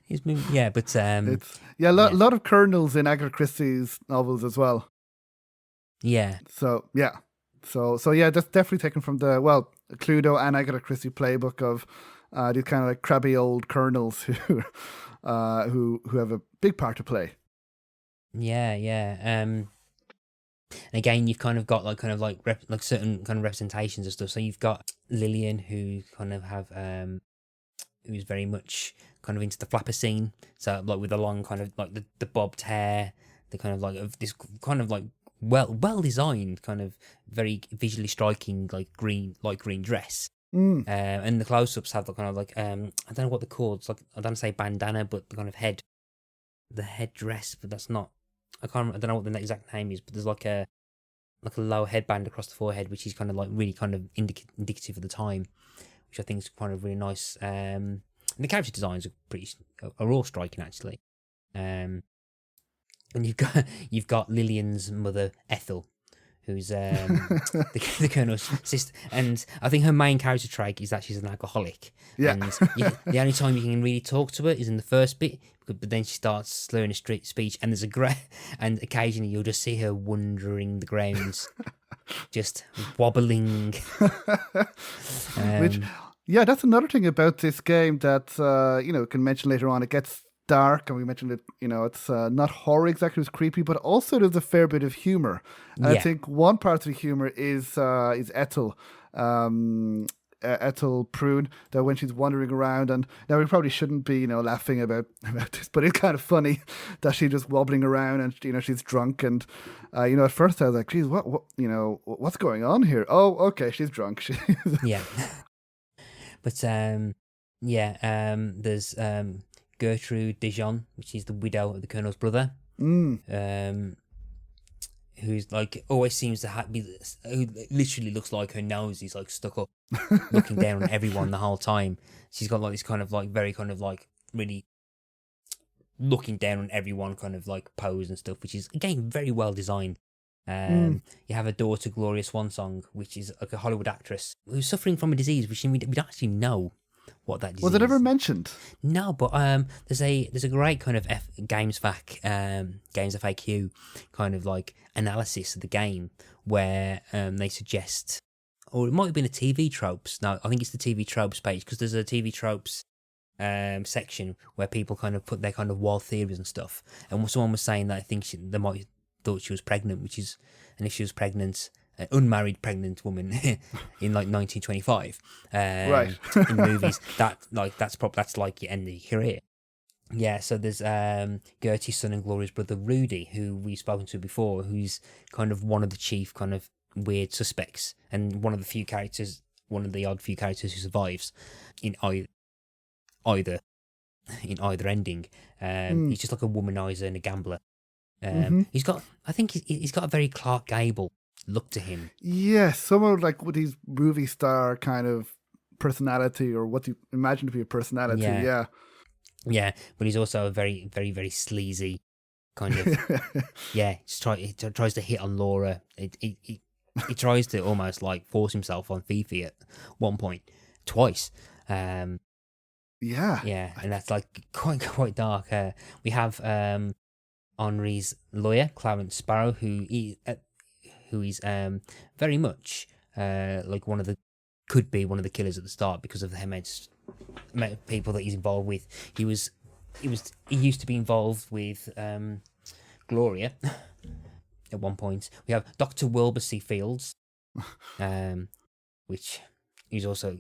He's moving, but a lot of colonels in Agatha Christie's novels as well. Yeah. So that's definitely taken from the Cluedo and Agatha Christie playbook of these kind of like crabby old colonels who have a big part to play. Yeah. And again, you've kind of got like like certain kind of representations of stuff. So you've got Lillian, who kind of have who's very much kind of into the flapper scene. So like with the long kind of like the bobbed hair, the kind of like of this kind of like well designed kind of very visually striking like green dress. And the close ups have the kind of like I don't know what they're called. It's like I don't say bandana, but the kind of the headdress, but that's not. I don't know what the exact name is, but there's like a low headband across the forehead, which is kind of like really kind of indicative of the time, which I think is kind of really nice. And the character designs are all striking actually. And you've got Lillian's mother Ethel, who's the Colonel's sister, and I think her main character trait is that she's an alcoholic. Yeah. And the only time you can really talk to her is in the first bit, but then she starts slurring her speech, and and occasionally you'll just see her wandering the grounds, just wobbling. Yeah, that's another thing about this game that we can mention later on. It gets dark, and we mentioned it. It's not horror exactly; it's creepy, but also there's a fair bit of humor. And I think one part of the humor is Ethel. Ethel Prune, that when she's wandering around, and now we probably shouldn't be laughing about this, but it's kind of funny that she's just wobbling around, and she's drunk, and at first I was like, geez, what what's going on here? Oh, okay, she's drunk. Yeah. But there's Gertrude Dijon, which is the widow of the Colonel's brother, who's like always seems to who literally looks like her nose is like stuck up, looking down on everyone the whole time. She's got like this kind of like very kind of like really looking down on everyone kind of like pose and stuff, which is again very well designed. You have a daughter, Gloria Swansong, which is like a Hollywood actress who's suffering from a disease which we don't actually know what that disease was it ever mentioned? No, but there's a great kind of Games FAQ kind of like analysis of the game where they suggest, or it might have been a TV tropes. No, I think it's the TV tropes page, because there's a TV tropes section where people kind of put their kind of wild theories and stuff. And someone was saying that I think they might thought she was pregnant, and if she was pregnant, an unmarried pregnant woman in like 1925, right, in movies, that's like your end of your career. Yeah, so there's Gertie's son and Gloria's brother Rudy, who we've spoken to before, who's kind of one of the chief kind of weird suspects, and one of the odd few characters who survives in either ending. He's just like a womanizer and a gambler. He's got a very Clark Gable look to him. Yeah, someone like with his movie star kind of personality, or what you imagine to be a personality. Yeah, but he's also a very, very, very sleazy kind of. He tries to hit on Laura. He tries to almost like force himself on Fifi at one point, twice. And that's like quite dark. We have Henri's lawyer, Clarence Sparrow, who is very much like could be one of the killers at the start because of the amount of people that he's involved with. He used to be involved with Gloria at one point. We have Dr. Wilbur C. Fields, which is also.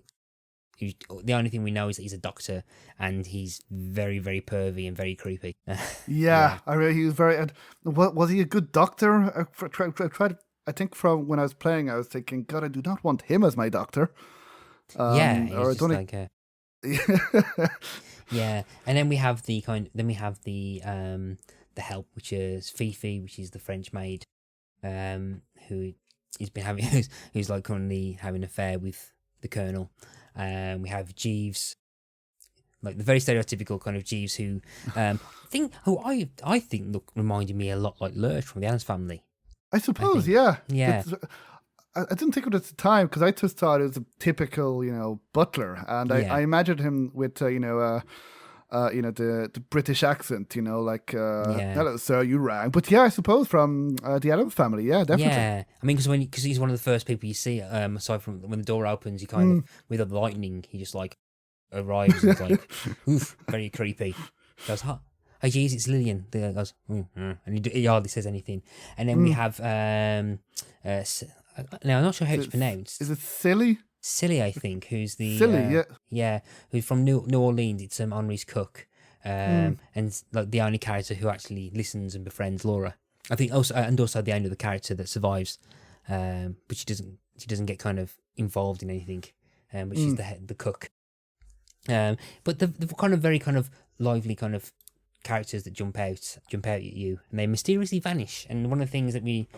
The only thing we know is that he's a doctor, and he's very, very pervy and very creepy. I mean, he was very. Was he a good doctor? I think from when I was playing, I was thinking, God, I do not want him as my doctor. Yeah, and then we have the help, which is Fifi, which is the French maid, who who's like currently having an affair with the Colonel. We have Jeeves, like the very stereotypical kind of Jeeves, who I think reminded me a lot like Lurch from the Addams Family. I suppose, yeah. I didn't think of it at the time, because I just thought it was a typical, butler, and I imagined him with the British accent, hello sir, you rang. But I suppose from the Addams Family, definitely. Yeah, I mean, because he's one of the first people you see, aside from when the door opens, he kind of, with the lightning, he just like arrives and it's like, oof, very creepy. Goes, oh geez, it's Lillian. The guy goes, and he hardly says anything. And then we have now I'm not sure how it's pronounced. Is it Silly? Silly, I think, who's the Silly, who's from New Orleans. It's Henri's cook, and like the only character who actually listens and befriends Laura. I think also the only other character that survives, but she doesn't get kind of involved in anything, but she's the cook. But the kind of very kind of lively kind of characters that jump out at you, and they mysteriously vanish. And one of the things that we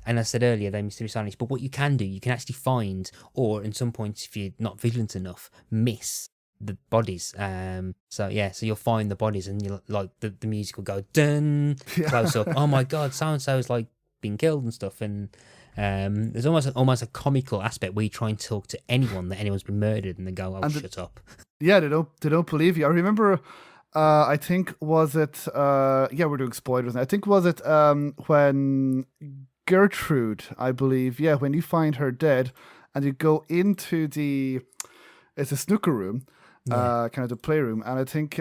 and I said earlier, they mysteriously vanish. But what you can do, you can actually find, or in some points, if you're not vigilant enough, miss the bodies. So you'll find the bodies, and you like the music will go dun close up. Oh my god, so and so is like being killed and stuff. And there's almost a comical aspect where you try and talk to anyone that anyone's been murdered, and they go, "Oh, shut up." Yeah, they don't believe you. I remember. I think was it? We're doing spoilers now. I think was it when Gertrude, I believe. Yeah, when you find her dead, and you go into it's a snooker room, kind of the playroom, and I think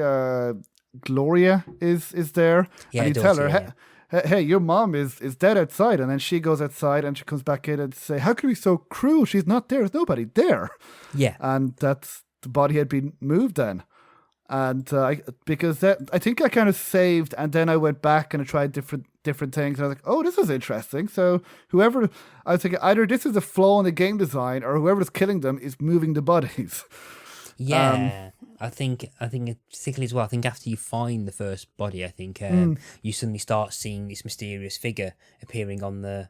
Gloria is there, and you tell her, hey, your mom is dead outside, and then she goes outside and she comes back in and say, how can we be so cruel? She's not there. There's nobody there. Yeah, and that's the body had been moved then. And because I think I kind of saved, and then I went back and I tried different things. And I was like, oh, this is interesting. So I was thinking either this is a flaw in the game design, or whoever's killing them is moving the bodies. Yeah, I think particularly as well. I think after you find the first body, I think you suddenly start seeing this mysterious figure appearing on the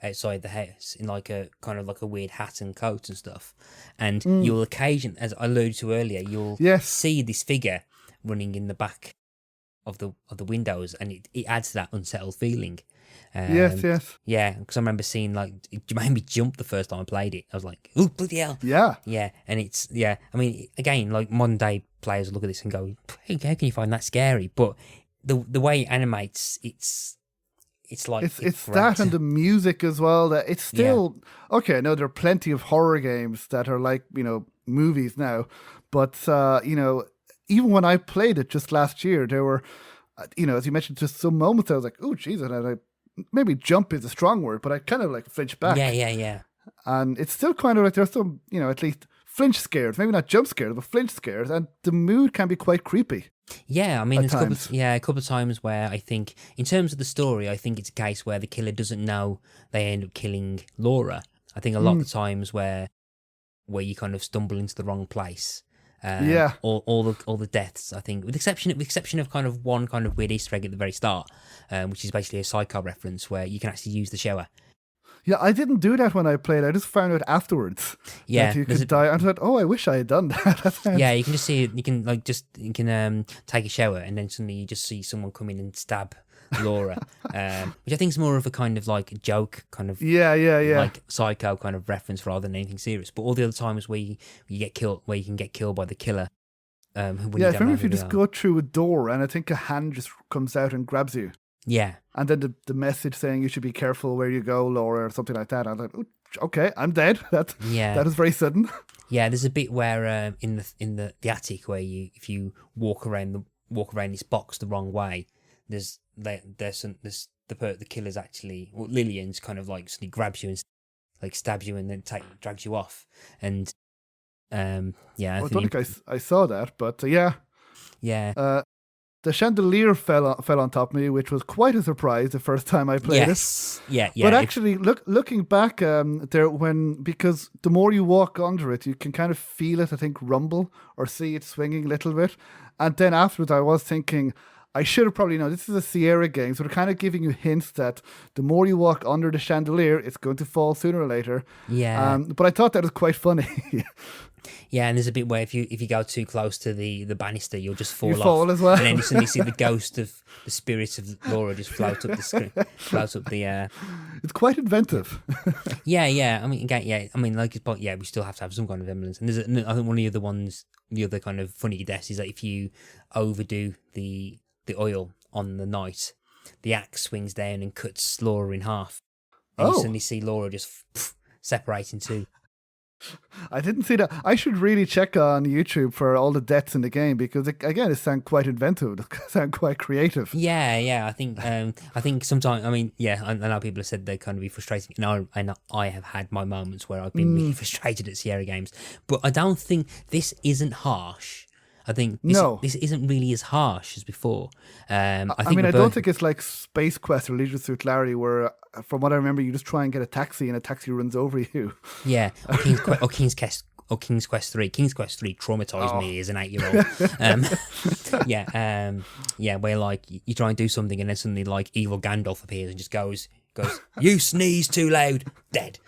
outside the house in like a kind of like a weird hat and coat and stuff, and you'll occasionally, as I alluded to earlier, you'll see this figure running in the back of the windows, and it adds to that unsettled feeling. Yes. Yeah, because I remember seeing, like, it made me jump the first time I played it. I was like, "Ooh, bloody hell!" Yeah, and it's I mean, again, like modern day players look at this and go, "Hey, how can you find that scary?" But the way it animates, it's like it's that, and the music as well. That it's still okay. I know there are plenty of horror games that are like movies now, but even when I played it just last year, there were as you mentioned, just some moments I was like, oh Jesus, and I maybe jump is a strong word, but I kind of like flinch back. Yeah. And it's still kind of like there's some at least flinch scares, maybe not jump scares, but flinch scares, and the mood can be quite creepy. Yeah, I mean, there's a couple of times where I think, in terms of the story, I think it's a case where the killer doesn't know they end up killing Laura. I think a lot of the times where you kind of stumble into the wrong place. All the deaths, I think, with the exception of kind of one kind of weird Easter egg at the very start, which is basically a Psycho reference where you can actually use the shower. Yeah, I didn't do that when I played. I just found out afterwards. Yeah, that you could die. I thought, oh, I wish I had done that. Yeah, you can just see it. You can take a shower, and then suddenly you just see someone come in and stab Laura, which I think is more of a kind of like a joke, kind of like Psycho kind of reference rather than anything serious. But all the other times where you get killed, where you can get killed by the killer. I remember if you just go through a door, and I think a hand just comes out and grabs you. Yeah. And then the message saying you should be careful where you go, Laura, or something like that. I was like, okay, I'm dead. That is very sudden. Yeah, there's a bit where in the attic where if you walk around this box the wrong way, there's the killer's actually, well, Lillian's kind of like suddenly grabs you and like stabs you and then drags you off. And I don't think I saw that, but yeah. The chandelier fell on top of me, which was quite a surprise the first time I played it. Yeah. But actually, looking back, because the more you walk under it, you can kind of feel it, I think, rumble or see it swinging a little bit. And then afterwards, I was thinking, I should have probably known. This is a Sierra game, so they're kind of giving you hints that the more you walk under the chandelier, it's going to fall sooner or later. Yeah. But I thought that was quite funny. Yeah, and there's a bit where if you go too close to the banister, you'll just fall off. Fall as well. And then you suddenly see the ghost of the spirit of Laura just float up the screen, float up the. It's quite inventive. Yeah. I mean, again, I mean, like, but yeah, we still have to have some kind of semblance. And I think one of the other kind of funny deaths is that if you overdo the oil on the knight, the axe swings down and cuts Laura in half. And you suddenly see Laura just separate in two. I didn't see that. I should really check on YouTube for all the deaths in the game because, again, it sounds quite inventive. It sounds quite creative. Yeah. I think sometimes. I mean, yeah. I know people have said they kind of be frustrating, and I have had my moments where I've been really frustrated at Sierra games, but I don't think this isn't harsh. I think No. this isn't really as harsh as before. I I think mean, the I don't think it's like Space Quest or Leisure Suit Larry, where, from what I remember, you just try and get a taxi and a taxi runs over you. yeah, or King's Quest 3. King's Quest 3 traumatized me as an 8-year-old. Yeah, where like you try and do something and then suddenly like evil Gandalf appears and just goes, you sneeze too loud, dead.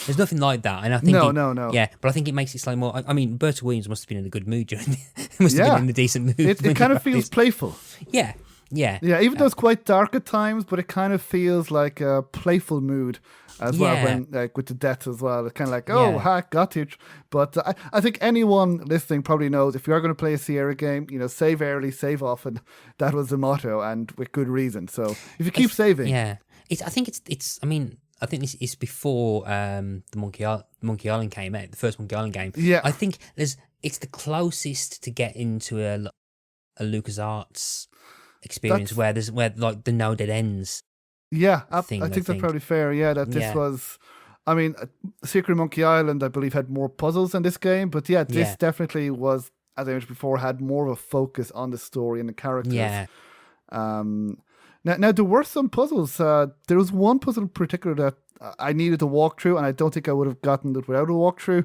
There's nothing like that, and I think No. Yeah, but I think it makes it slightly more. I mean, Berta Williams must have been in a good mood during. Must have Yeah. been in a decent mood. It kind of feels playful. Yeah. Yeah, even though it's quite dark at times, but it kind of feels like a playful mood as well, Yeah. when like with the death as well. It's kind of like, oh, Yeah. hack, got you. But I think anyone listening probably knows if you are going to play a Sierra game, save early, save often. That was the motto, and with good reason. So if you keep saving. Yeah, I think it's. I mean, I think this is before the Monkey Island came out, the first Monkey Island game. Yeah. I think it's the closest to get into a LucasArts experience where like the no dead ends. Yeah, I thing, think that's probably fair. Yeah, that this was. I mean, Secret Monkey Island, I believe, had more puzzles than this game, but yeah, this definitely was, as I mentioned before, had more of a focus on the story and the characters. Yeah. Now there were some puzzles. There was one puzzle in particular that I needed to walk through, and I don't think I would have gotten it without a walkthrough.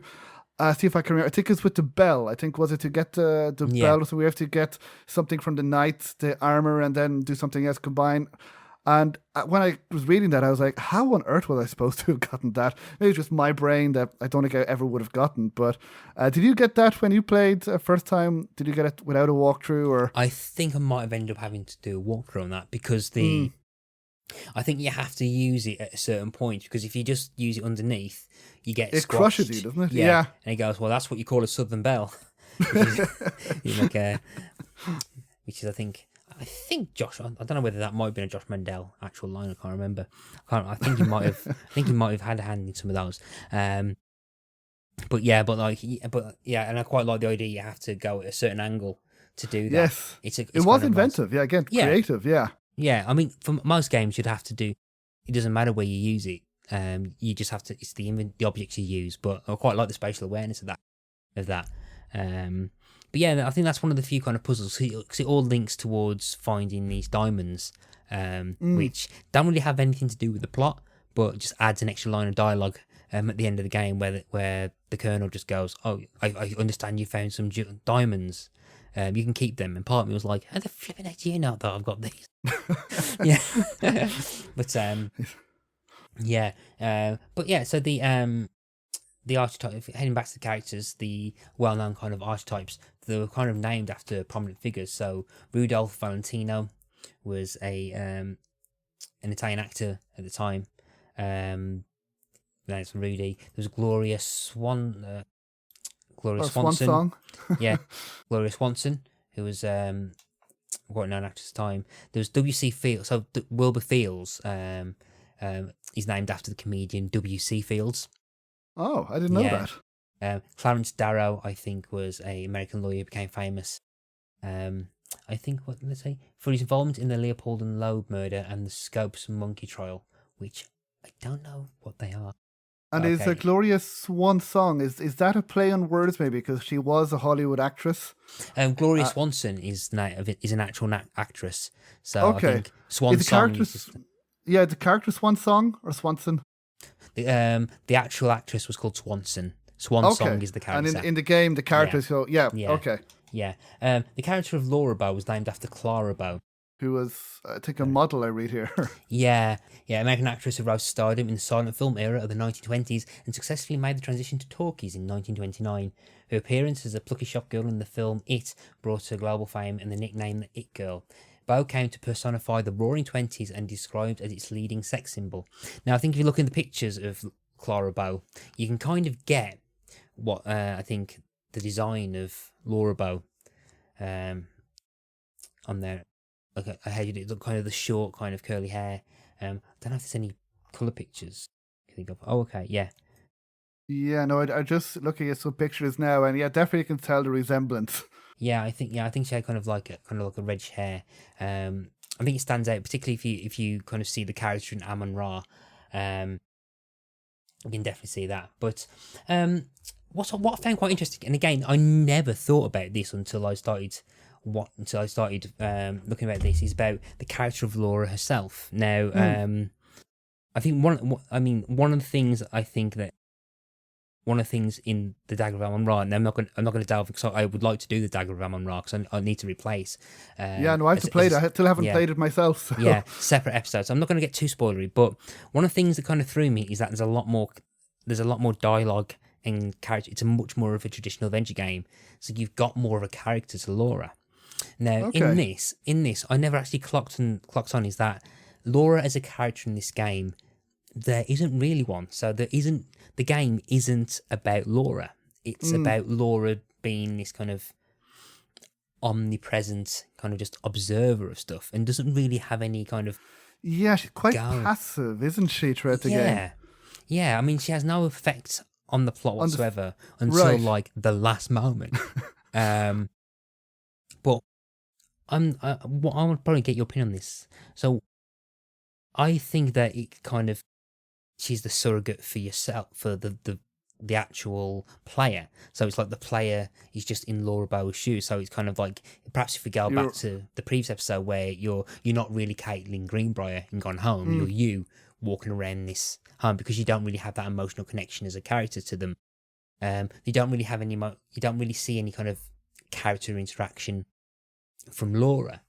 See if I can remember. I think it's with the bell. I think, was it to get the bell? So we have to get something from the knight, the armor, and then do something else combined. And when I was reading that, I was like, how on earth was I supposed to have gotten that? Maybe it's just my brain that I don't think I ever would have gotten. But did you get that when you played first time? Did you get it without a walkthrough? Or I think I might have ended up having to do a walkthrough on that because I think you have to use it at a certain point, because if you just use it underneath, you get it squashed. crushes you, doesn't it? Yeah. And he goes, well, that's what you call a Southern Belle. Which is, I think Josh. I don't know whether that might have been a Josh Mandel actual line. I can't remember. I think he might have. I think he might have had a hand in some of those. And I quite like the idea you have to go at a certain angle to do that. Yes, it was inventive. Yeah, again, creative. Yeah. Yeah, I mean, for most games, you'd have to do. It doesn't matter where you use it. You just have to. It's the objects you use. But I quite like the spatial awareness of that. But yeah, I think that's one of the few kind of puzzles, because it all links towards finding these diamonds, which don't really have anything to do with the plot, but just adds an extra line of dialogue at the end of the game where the colonel just goes, "Oh, I understand you found some diamonds. You can keep them." And part of me was like, "How the flipping heck do you know that I've got these?" Yeah, but so the archetype, heading back to the characters, the well-known kind of archetypes, they were kind of named after prominent figures. So Rudolph Valentino was an Italian actor at the time. That's Rudy. There was Gloria Swanson. Yeah, Gloria Swanson, who was quite known actor at the time. There was W.C. Fields. So Wilbur Fields is named after the comedian W.C. Fields. Oh, I didn't know that. Clarence Darrow, I think, was an American lawyer who became famous. I think, for his involvement in the Leopold and Loeb murder and the Scopes Monkey trial, which I don't know what they are. And is a Gloria Swanson, is that a play on words maybe, because she was a Hollywood actress? Gloria Swanson is an actual actress. So I think the character Swansong or Swanson? The actual actress was called Swanson. Swansong is the character. And in the game, the character, okay. Yeah. The character of Laura Bow was named after Clara Bow, who was, I think, a model, I read here. Yeah, American actress who rose to stardom in the silent film era of the 1920s and successfully made the transition to talkies in 1929. Her appearance as a plucky shop girl in the film It brought her global fame and the nickname the It Girl. Bow came to personify the Roaring Twenties and described as its leading sex symbol. Now, I think if you look in the pictures of Clara Bow, you can kind of get what I think the design of Laura Bow on there. Okay, I had you look kind of the short, kind of curly hair. I don't know if there's any colour pictures I can think of. Oh, okay, yeah. Yeah, no, I just looking at some pictures now, and yeah, definitely can tell the resemblance. I think she had kind of like a reddish hair. I think it stands out, particularly if you kind of see the character in Amon Ra. Um, you can definitely see that. But what I found quite interesting, and again, I never thought about this until I started looking about this, is about the character of Laura herself. Now, I think one of the things I think that one of the things in the Dagger of Amon Ra, and I'm not going to delve because I would like to do the Dagger of Amon Ra because I need to replace. Yeah, no, I have to play it. I still haven't yeah, played it myself. So. yeah, separate episodes. I'm not going to get too spoilery, but one of the things that kind of threw me is that there's a lot more dialogue and character. It's a much more of a traditional adventure game, so you've got more of a character to Laura. Now, Okay. in this, I never actually clocked on is that Laura as a character in this game, there isn't really one. So the game isn't about Laura. It's about Laura being this kind of omnipresent kind of just observer of stuff and doesn't really have any kind of Yeah, she's quite go. passive, isn't she, throughout the game? Yeah. Yeah, I mean she has no effect on the plot On the whatsoever until right. like the last moment. um but I would probably get your opinion on this. So I think that it kind of she's the surrogate for yourself for the actual player. So it's like the player is just in Laura Bower's shoes. So it's kind of like perhaps if we go back You're to the previous episode where you're not really Caitlin Greenbrier and gone home. You're you walking around this home because you don't really have that emotional connection as a character to them. You don't really have you don't really see any kind of character interaction from Laura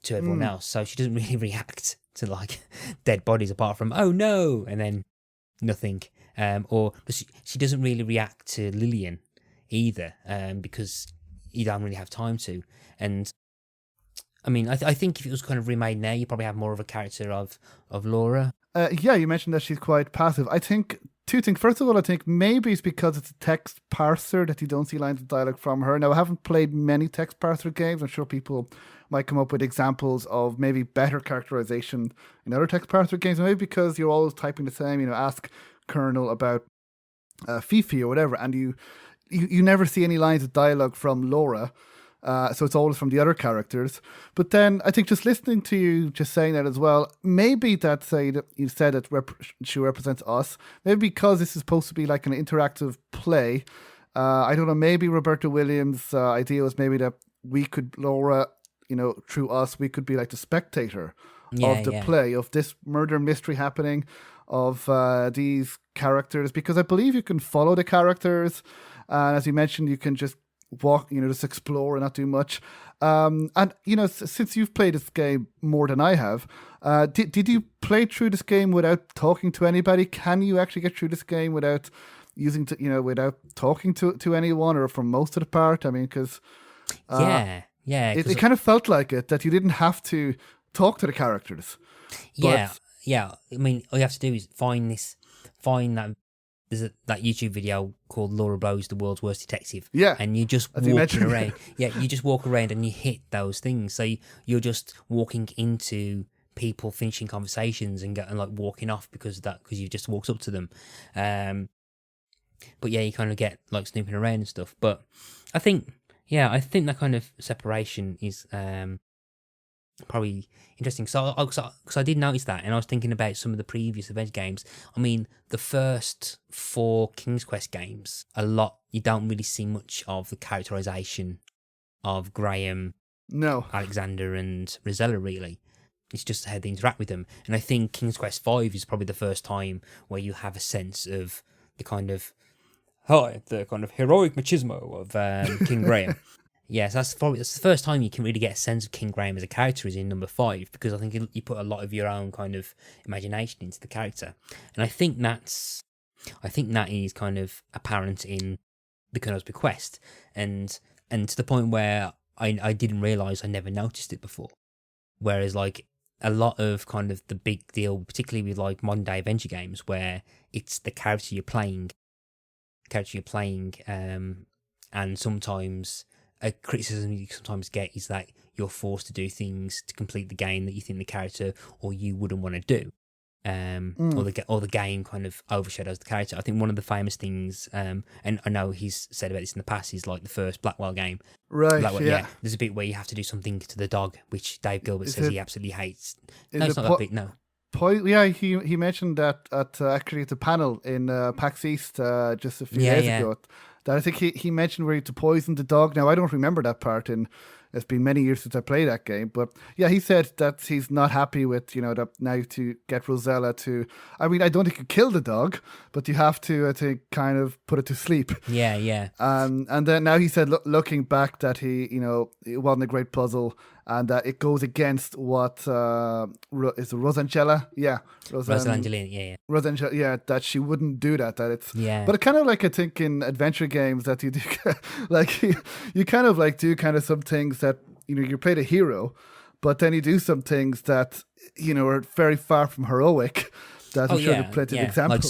to everyone else. So she doesn't really react to like dead bodies apart from oh no and then nothing. But she doesn't really react to Lillian either, because you don't really have time to. And I mean, I think if it was kind of remade now, you probably have more of a character of Laura. Yeah, you mentioned that she's quite passive. I think two things. First of all, I think maybe it's because it's a text parser that you don't see lines of dialogue from her. Now, I haven't played many text parser games. I'm sure people might come up with examples of maybe better characterization in other text parser games. Maybe because you're always typing the same, ask Colonel about Fifi or whatever, and you never see any lines of dialogue from Laura. So it's always from the other characters. But then I think just listening to you just saying that as well, maybe that's you said that she represents us. Maybe because this is supposed to be like an interactive play. I don't know, maybe Roberta Williams' idea was maybe that we could, Laura, through us, we could be like the spectator Yeah, of the yeah, play, of this murder mystery happening, of these characters. Because I believe you can follow the characters. And as you mentioned, you can just walk, just explore and not do much. And since you've played this game more than I have, did you play through this game without talking to anybody? Can you actually get through this game without without talking to anyone, or for most of the part? I mean, because yeah. it kind of felt like it, that you didn't have to talk to the characters. Yeah, But yeah. I mean, all you have to do is find that that YouTube video called Laura Bowes, the world's worst detective. yeah, And you just as you walking mentioned, around. Yeah, you just walk around and you hit those things. So you're just walking into people finishing conversations and like walking off because you just walked up to them. But yeah, you kind of get like snooping around and stuff. But I think that kind of separation is probably interesting. So, because I did notice that, and I was thinking about some of the previous adventure games. I mean, the first 4 King's Quest games, you don't really see much of the characterization of Graham, no, Alexander, and Rosella. Really, it's just how they interact with them. And I think King's Quest 5 is probably the first time where you have a sense of the kind of heroic machismo of King Graham. Yes, that's the first time you can really get a sense of King Graham as a character is in number 5, because I think you put a lot of your own kind of imagination into the character, and I think that is kind of apparent in the Colonel's Bequest, and to the point where I didn't realise I never noticed it before. Whereas like a lot of kind of the big deal, particularly with like modern day adventure games, where it's the character you're playing, and sometimes a criticism you sometimes get is that you're forced to do things to complete the game that you think the character or you wouldn't want to do. or the game kind of overshadows the character. I think one of the famous things, and I know he's said about this in the past, is like the first Blackwell game. Right, Blackwell, yeah. There's a bit where you have to do something to the dog, which Dave Gilbert Is says it- he absolutely hates. is No, it it's not that bit, no. Yeah, he mentioned that at actually at the panel in PAX East just a few Yeah, days yeah. ago. That I think he mentioned where he had to poison the dog. Now I don't remember that part, and it's been many years since I played that game. But yeah, he said that he's not happy with that now to get Rosella to. I mean, I don't think you kill the dog, but you have to kind of put it to sleep. Yeah. And then now he said, looking back, that it wasn't a great puzzle, and that it goes against what is it Rosangela? Yeah, Rosalangelina, yeah. Rosangela, yeah, that she wouldn't do that. That it's Yeah. But it kind of like, I think in adventure games that you do like you kind of like do kind of some things that you play the hero, but then you do some things that are very far from heroic. That I'm sure there are plenty of examples.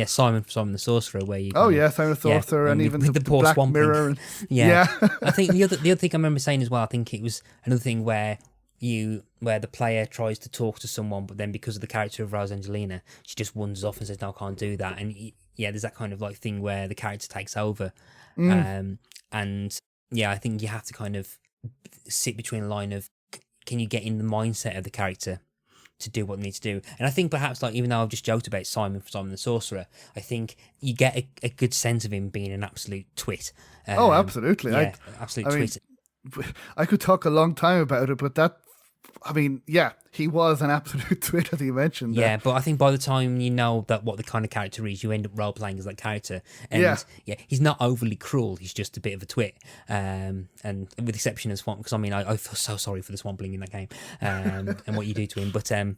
Simon from the Sorcerer, where you. Simon the Sorcerer, and even with the poor Black Swamp Thing. Mirror. Yeah. I think the other thing I remember saying as well, I think it was another thing where the player tries to talk to someone, but then because of the character of Rosangelina, she just wanders off and says, "No, I can't do that." And there's that kind of like thing where the character takes over, and I think you have to kind of sit between a line of, can you get in the mindset of the character to do what they need to do? And I think perhaps, like, even though I've just joked about Simon the Sorcerer, I think you get a good sense of him being an absolute twit. Absolutely. Yeah, absolute twit. I could talk a long time about it, but he was an absolute twit, as you mentioned. Yeah, but I think by the time you know that what the kind of character is, you end up role playing as that character. And he's not overly cruel. He's just a bit of a twit. And with the exception of Swamp, because I mean, I feel so sorry for the Swampling in that game, and what you do to him. But and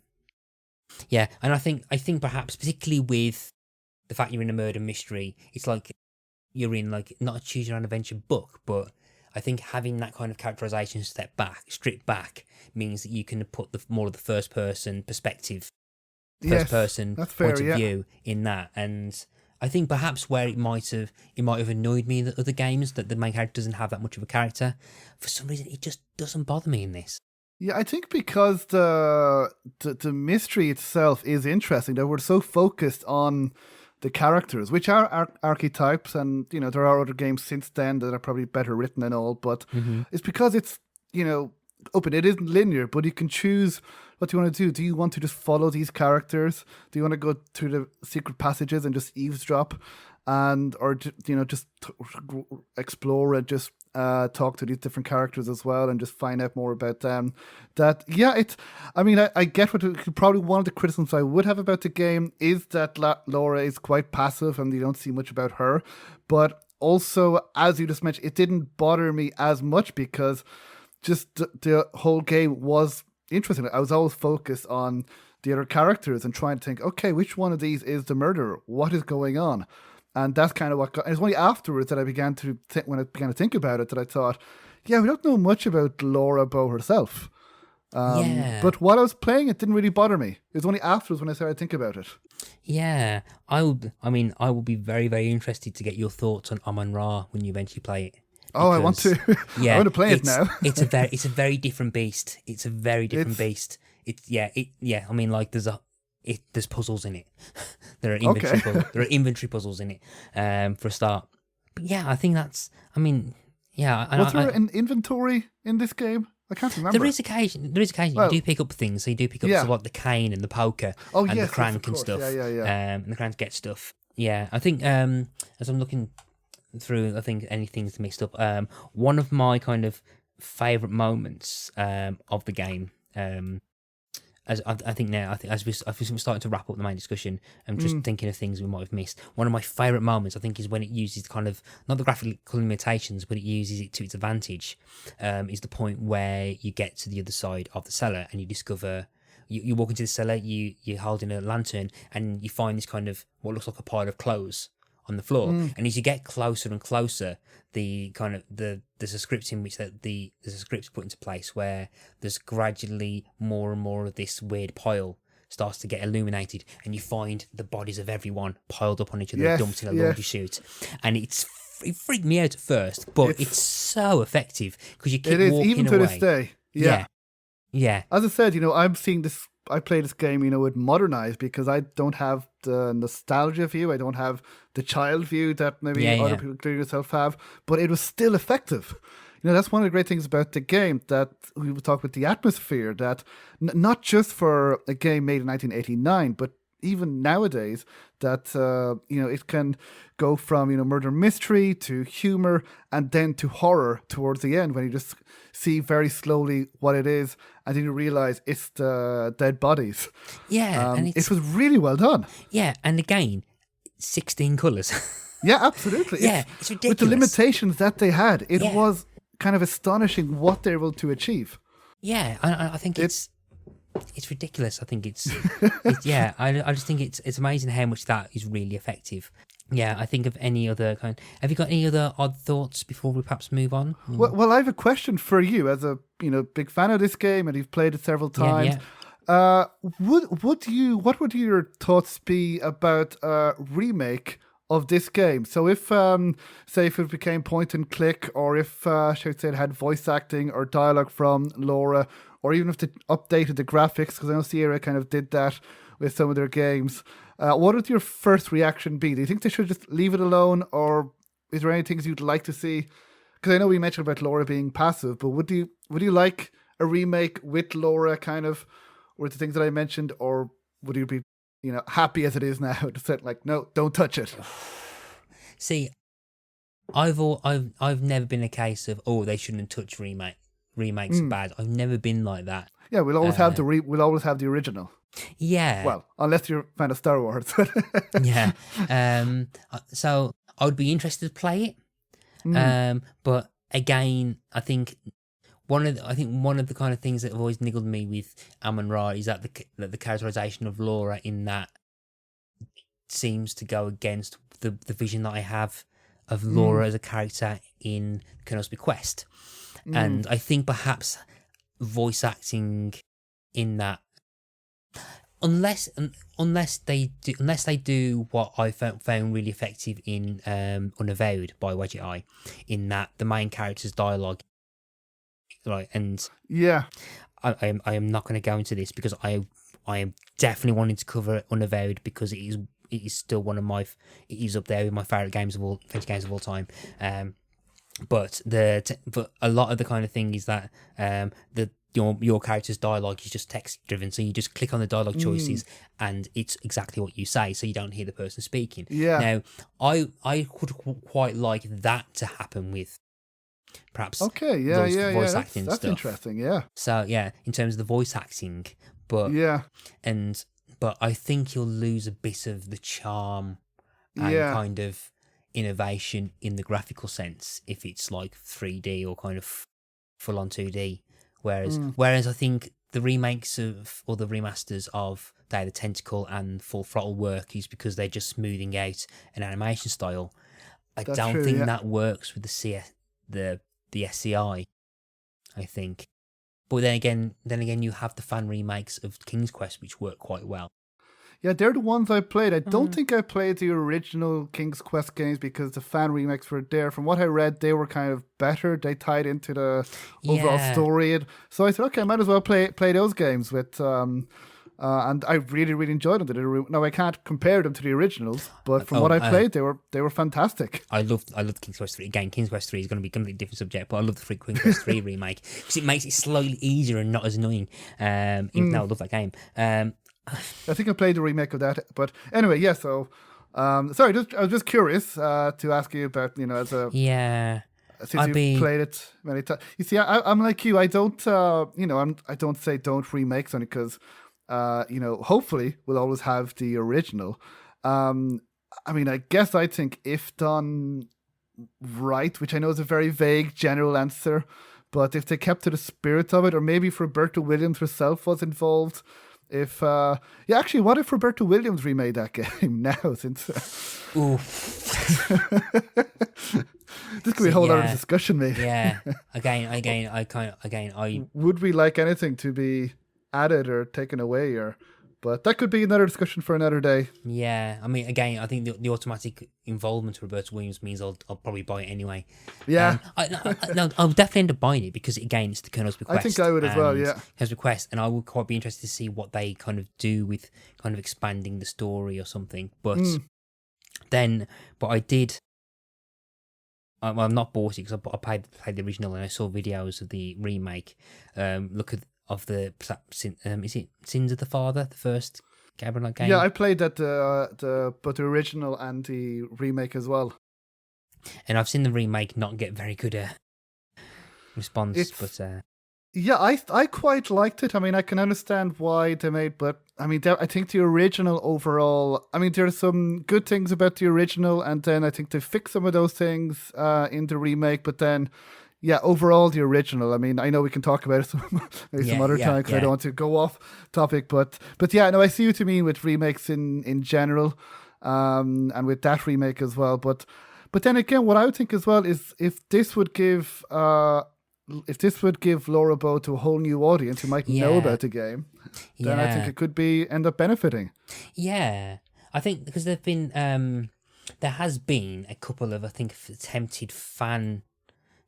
I think perhaps particularly with the fact you're in a murder mystery, it's like you're in like not a choose your own adventure book, but I think having that kind of characterization stripped back, means that you can put more of the first person perspective, point of view in that. And I think perhaps where it might have annoyed me in the other games that the main character doesn't have that much of a character, for some reason it just doesn't bother me in this. Yeah, I think because the mystery itself is interesting, that we're so focused on the characters, which are archetypes, and there are other games since then that are probably better written and all, but it's because it's open. It isn't linear, but you can choose what you want to do. Do you want to just follow these characters? Do you want to go through the secret passages and just eavesdrop, or just explore and just talk to these different characters as well and just find out more about them? I get probably one of the criticisms I would have about the game is that Laura is quite passive and you don't see much about her. But also, as you just mentioned, it didn't bother me as much because just the whole game was interesting. I was always focused on the other characters and trying to think, okay, which one of these is the murderer? What is going on? And that's kind of what got. It was only afterwards that I began to think about it, that I thought, we don't know much about Laura Bow herself. But while I was playing, it didn't really bother me. It was only afterwards when I started to think about it. Yeah, I will be very, very interested to get your thoughts on Amon-Ra when you eventually play it. Oh, I want to. Yeah, I want to play it now. it's a very different beast. It's a very different beast. I mean, like there's puzzles in it. There are inventory puzzles in it. For a start. But yeah, I think that's. I mean, yeah. Was there an inventory in this game? I can't remember. There is occasion. You do pick up things. So you do pick up stuff like the cane and the poker and the crank and stuff. Yeah. And the crank get stuff. Yeah, I think as I'm looking through, I think anything's mixed up. One of my kind of favourite moments of the game, as we're starting to wrap up the main discussion, I'm just thinking of things we might have missed. One of my favourite moments, I think, is when it uses kind of not the graphical limitations, but it uses it to its advantage. Is the point where you get to the other side of the cellar and you discover. You walk into the cellar, you're holding a lantern, and you find this kind of what looks like a pile of clothes on the floor, and as you get closer and closer, the kind of there's a script in which there's a script put into place where there's gradually more and more of this weird pile starts to get illuminated, and you find the bodies of everyone piled up on each other, dumped in a laundry chute, and it freaked me out at first, but it's so effective because you keep walking even away. To this day. Yeah. Yeah. As I said, I'm seeing this I play this game, with modernized because I don't have the nostalgia view. I don't have the child view that maybe other people, including yourself, have. But it was still effective. That's one of the great things about the game, that we would talk about the atmosphere, that not just for a game made in 1989, but even nowadays, that it can go from murder mystery to humor and then to horror towards the end, when you just see very slowly what it is, and then you realize it's the dead bodies. Yeah, and it was really well done. Yeah, and again, 16 colours. Yeah, absolutely. It's ridiculous. With the limitations that they had, it was kind of astonishing what they were able to achieve. Yeah, I think it's ridiculous. I think it's I just think it's amazing how much that is really effective. Yeah, I think of any other kind. Have you got any other odd thoughts before we perhaps move on? Well, I have a question for you as a big fan of this game, and you've played it several times. What would your thoughts be about a remake of this game? So if say if it became point and click, or if shall we say it had voice acting or dialogue from Laura, or even if they updated the graphics, because I know Seoirse kind of did that with some of their games. What would your first reaction be? Do you think they should just leave it alone, or is there any things you'd like to see? Because I know we mentioned about Laura being passive, but would you like a remake with Laura kind of with the things that I mentioned, or would you be happy as it is now to say like, no, don't touch it? See, I've never been a case of they shouldn't touch remakes are bad. I've never been like that. Yeah, we'll always have the original. Yeah. Well, unless you're a fan of Star Wars. Yeah. So I would be interested to play it. But again, I think one of the kind of things that have always niggled me with Amon-Ra is that the characterization of Laura in that seems to go against the vision that I have of Laura as a character in Colonel's Bequest. And I think perhaps voice acting in that, unless they do what I found really effective in Unavowed by Wadget Eye, in that the main character's dialogue, right? And I am not going to go into this because I am definitely wanting to cover Unavowed because it is still one of my, it is up there with my favorite adventure games of all time. But a lot of the kind of thing is that your character's dialogue is just text driven, so you just click on the dialogue choices and it's exactly what you say, so you don't hear the person speaking. Now I could quite like that to happen with perhaps voice acting that's stuff. Interesting. So in terms of the voice acting, but I think you'll lose a bit of the charm and kind of innovation in the graphical sense if it's like 3D or kind of full on 2D. Whereas I think the remakes or the remasters of Day of the Tentacle and Full Throttle work is because they're just smoothing out an animation style. I don't think that works with the SCI, I think. But then again, you have the fan remakes of King's Quest, which work quite well. Yeah, they're the ones I played. I don't think I played the original King's Quest games because the fan remakes were there. From what I read, they were kind of better. They tied into the overall story. So I said, okay, I might as well play those games with. And I really, really enjoyed them. Now I can't compare them to the originals, but from what I played, they were fantastic. I love King's Quest 3. Again, King's Quest 3 is going to be a completely different subject, but I love the King's Quest 3 remake because it makes it slightly easier and not as annoying. Even though I love that game. I think I played the remake of that, but anyway, so sorry, I was just curious to ask you about as a since you've played it many times. You see, I'm like you. I don't I don't say don't remakes only because hopefully we'll always have the original. I mean, I guess I think if done right, which I know is a very vague general answer, but if they kept to the spirit of it, or maybe if Roberta Williams herself was involved. If actually, what if Roberta Williams remade that game now? Since this could be a whole other discussion, maybe. I would we like anything to be added or taken away, or But that could be another discussion for another day. Yeah, I mean, again, I think the automatic involvement of Roberta Williams means I'll probably buy it anyway. Yeah. I'll definitely end up buying it because, again, it's the Colonel's Bequest. I think I would as well, yeah. Colonel's Bequest, and I would quite be interested to see what they kind of do with kind of expanding the story or something. But I did. I've not bought it because I played the original and I saw videos of the remake. Of the is it Sins of the Father, the first Gabriel Knight game? Yeah, I played that but the original and the remake as well. And I've seen the remake not get very good response, yeah, I quite liked it. I mean, I can understand why they made, but I mean, I think the original overall. I mean, there are some good things about the original, and then I think they fixed some of those things in the remake. But then, yeah, overall the original. I mean, I know we can talk about it some other time because I don't want to go off topic, but yeah, no, I see what you mean with remakes in general, and with that remake as well. But then again, what I would think as well is if this would give Laura Bow to a whole new audience who might know about the game, then I think it could end up benefiting. Yeah, I think because there has been a couple of, I think, attempted fan,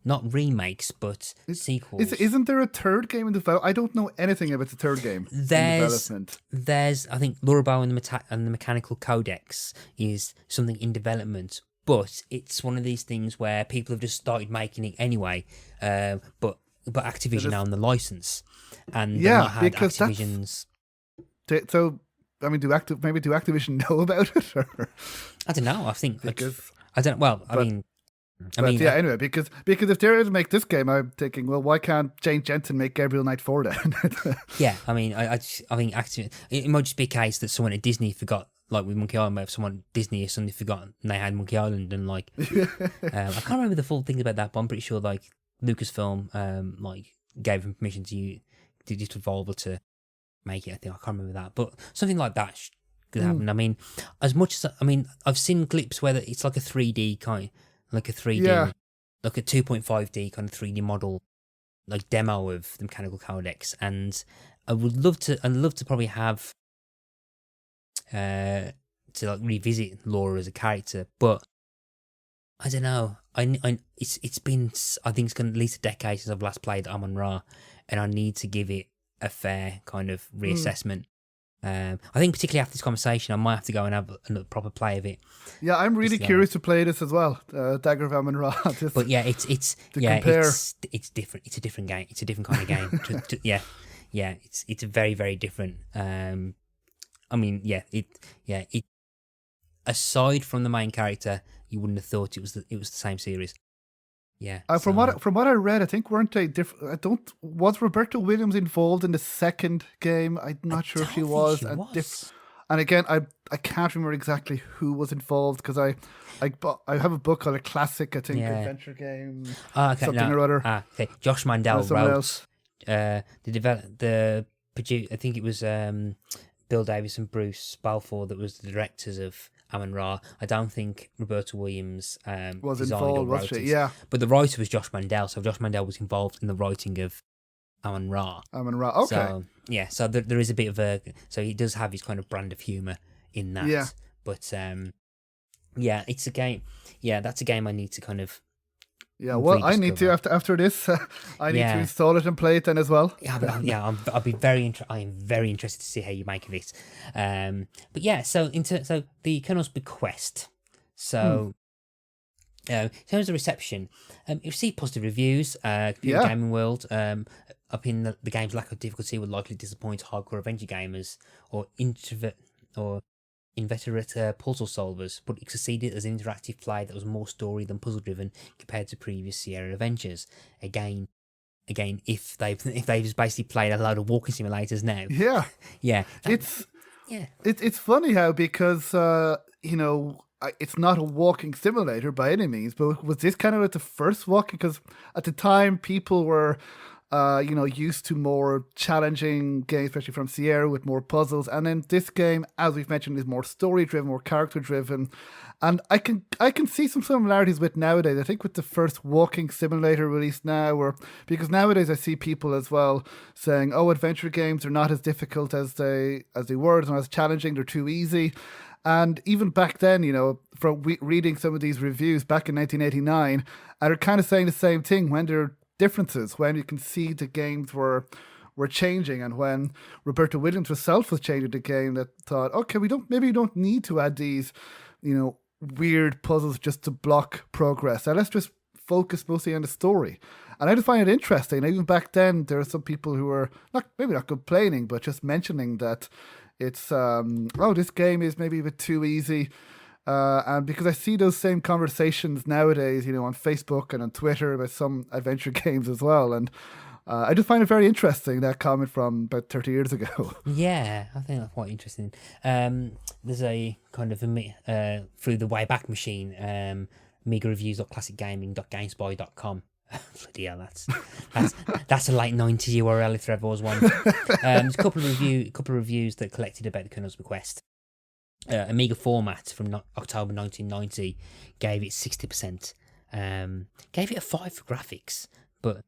not remakes, but sequels. Isn't there a third game in development? I don't know anything about the third game in development. There's, I think, Laura Bow and the Mechanical Codex is something in development. But it's one of these things where people have just started making it anyway, but Activision own the license, and they've not had Activision's. So, I mean, do Activision know about it? Or? I don't know. I think because I don't. Well, anyway, because if they're going to make this game, I'm thinking, well, why can't Jane Jensen make Gabriel Knight 4 then? Yeah, I mean, I think Activision. It might just be a case that someone at Disney forgot. Like with Monkey Island, where someone Disney or something forgot and they had Monkey Island, and I can't remember the full thing about that, but I'm pretty sure like Lucasfilm gave him permission to just Devolver to make it. I can't remember that, but something like that could happen. I mean, as much as I've seen clips where it's like a 3D kind, like a 3D, like a 2.5D kind of 3D model, like demo of the Mechanical Codex, and I'd love to probably have. To like revisit Laura as a character, but I don't know. It's been, I think it's been at least a decade since I've last played Amon-Ra, and I need to give it a fair kind of reassessment. I think particularly after this conversation, I might have to go and have a proper play of it. Yeah, I'm really curious to play this as well. Dagger of Amon-Ra. But yeah, it's different. It's a different game. It's a different kind of game. It's very, very different. I mean, it. Aside from the main character, you wouldn't have thought it was the same series. Yeah. From what I read, I think weren't they different? Was Roberta Williams involved in the second game? I'm not sure if she was. And again, I can't remember exactly who was involved because I have a book called A Classic, I think, adventure game, something or other. Okay. Josh Mandel wrote. I think it was. Bill Davis and Bruce Balfour that was the directors of Amon-Ra. I don't think Roberta Williams was involved, was she? Yeah. But the writer was Josh Mandel, so Josh Mandel was involved in the writing of Amon-Ra. Okay. So, so there is a bit of so he does have his kind of brand of humour in that. Yeah. But, it's a game. Yeah, that's a game I need to kind of... Yeah, well, I need to after this. I need to install it and play it then as well. I'll be very. I am very interested to see how you make of it. But yeah, so the Colonel's Bequest. So, in terms of reception, it received positive reviews. Computer Gaming World. Up in the game's lack of difficulty would likely disappoint hardcore adventure gamers or inveterate puzzle solvers, but it succeeded as interactive play that was more story than puzzle driven compared to previous Sierra adventures. Again, if they've just basically played a load of walking simulators now. It's funny how because it's not a walking simulator by any means, but was this kind of like the first walking? Because at the time people were used to more challenging games, especially from Sierra with more puzzles. And then this game, as we've mentioned, is more story driven, more character driven. And I can see some similarities with nowadays. I think with the first walking simulator released now, because nowadays I see people as well saying, "Oh, adventure games are not as difficult as they were, they're not as challenging, they're too easy." And even back then, from reading some of these reviews back in 1989, they're kind of saying the same thing when there are differences, when you can see the games were changing, and when Roberta Williams herself was changing the game, that thought, okay, we don't need to add these, weird puzzles just to block progress. Now let's just focus mostly on the story. And I just find it interesting. Even back then, there are some people who were maybe not complaining, but just mentioning that it's this game is maybe a bit too easy. And because I see those same conversations nowadays, on Facebook and on Twitter about some adventure games as well. And I just find it very interesting, that comment from about 30 years ago. Yeah, I think that's quite interesting. There's a kind of through the Wayback Machine, megareviews.classicgaming.gamespy.com. Bloody hell, that's a late 90s URL if there ever was one. There's a couple of reviews that collected about the Colonel's Bequest. Amiga Format from October 1990 gave it 60%. Gave it a 5 for graphics, but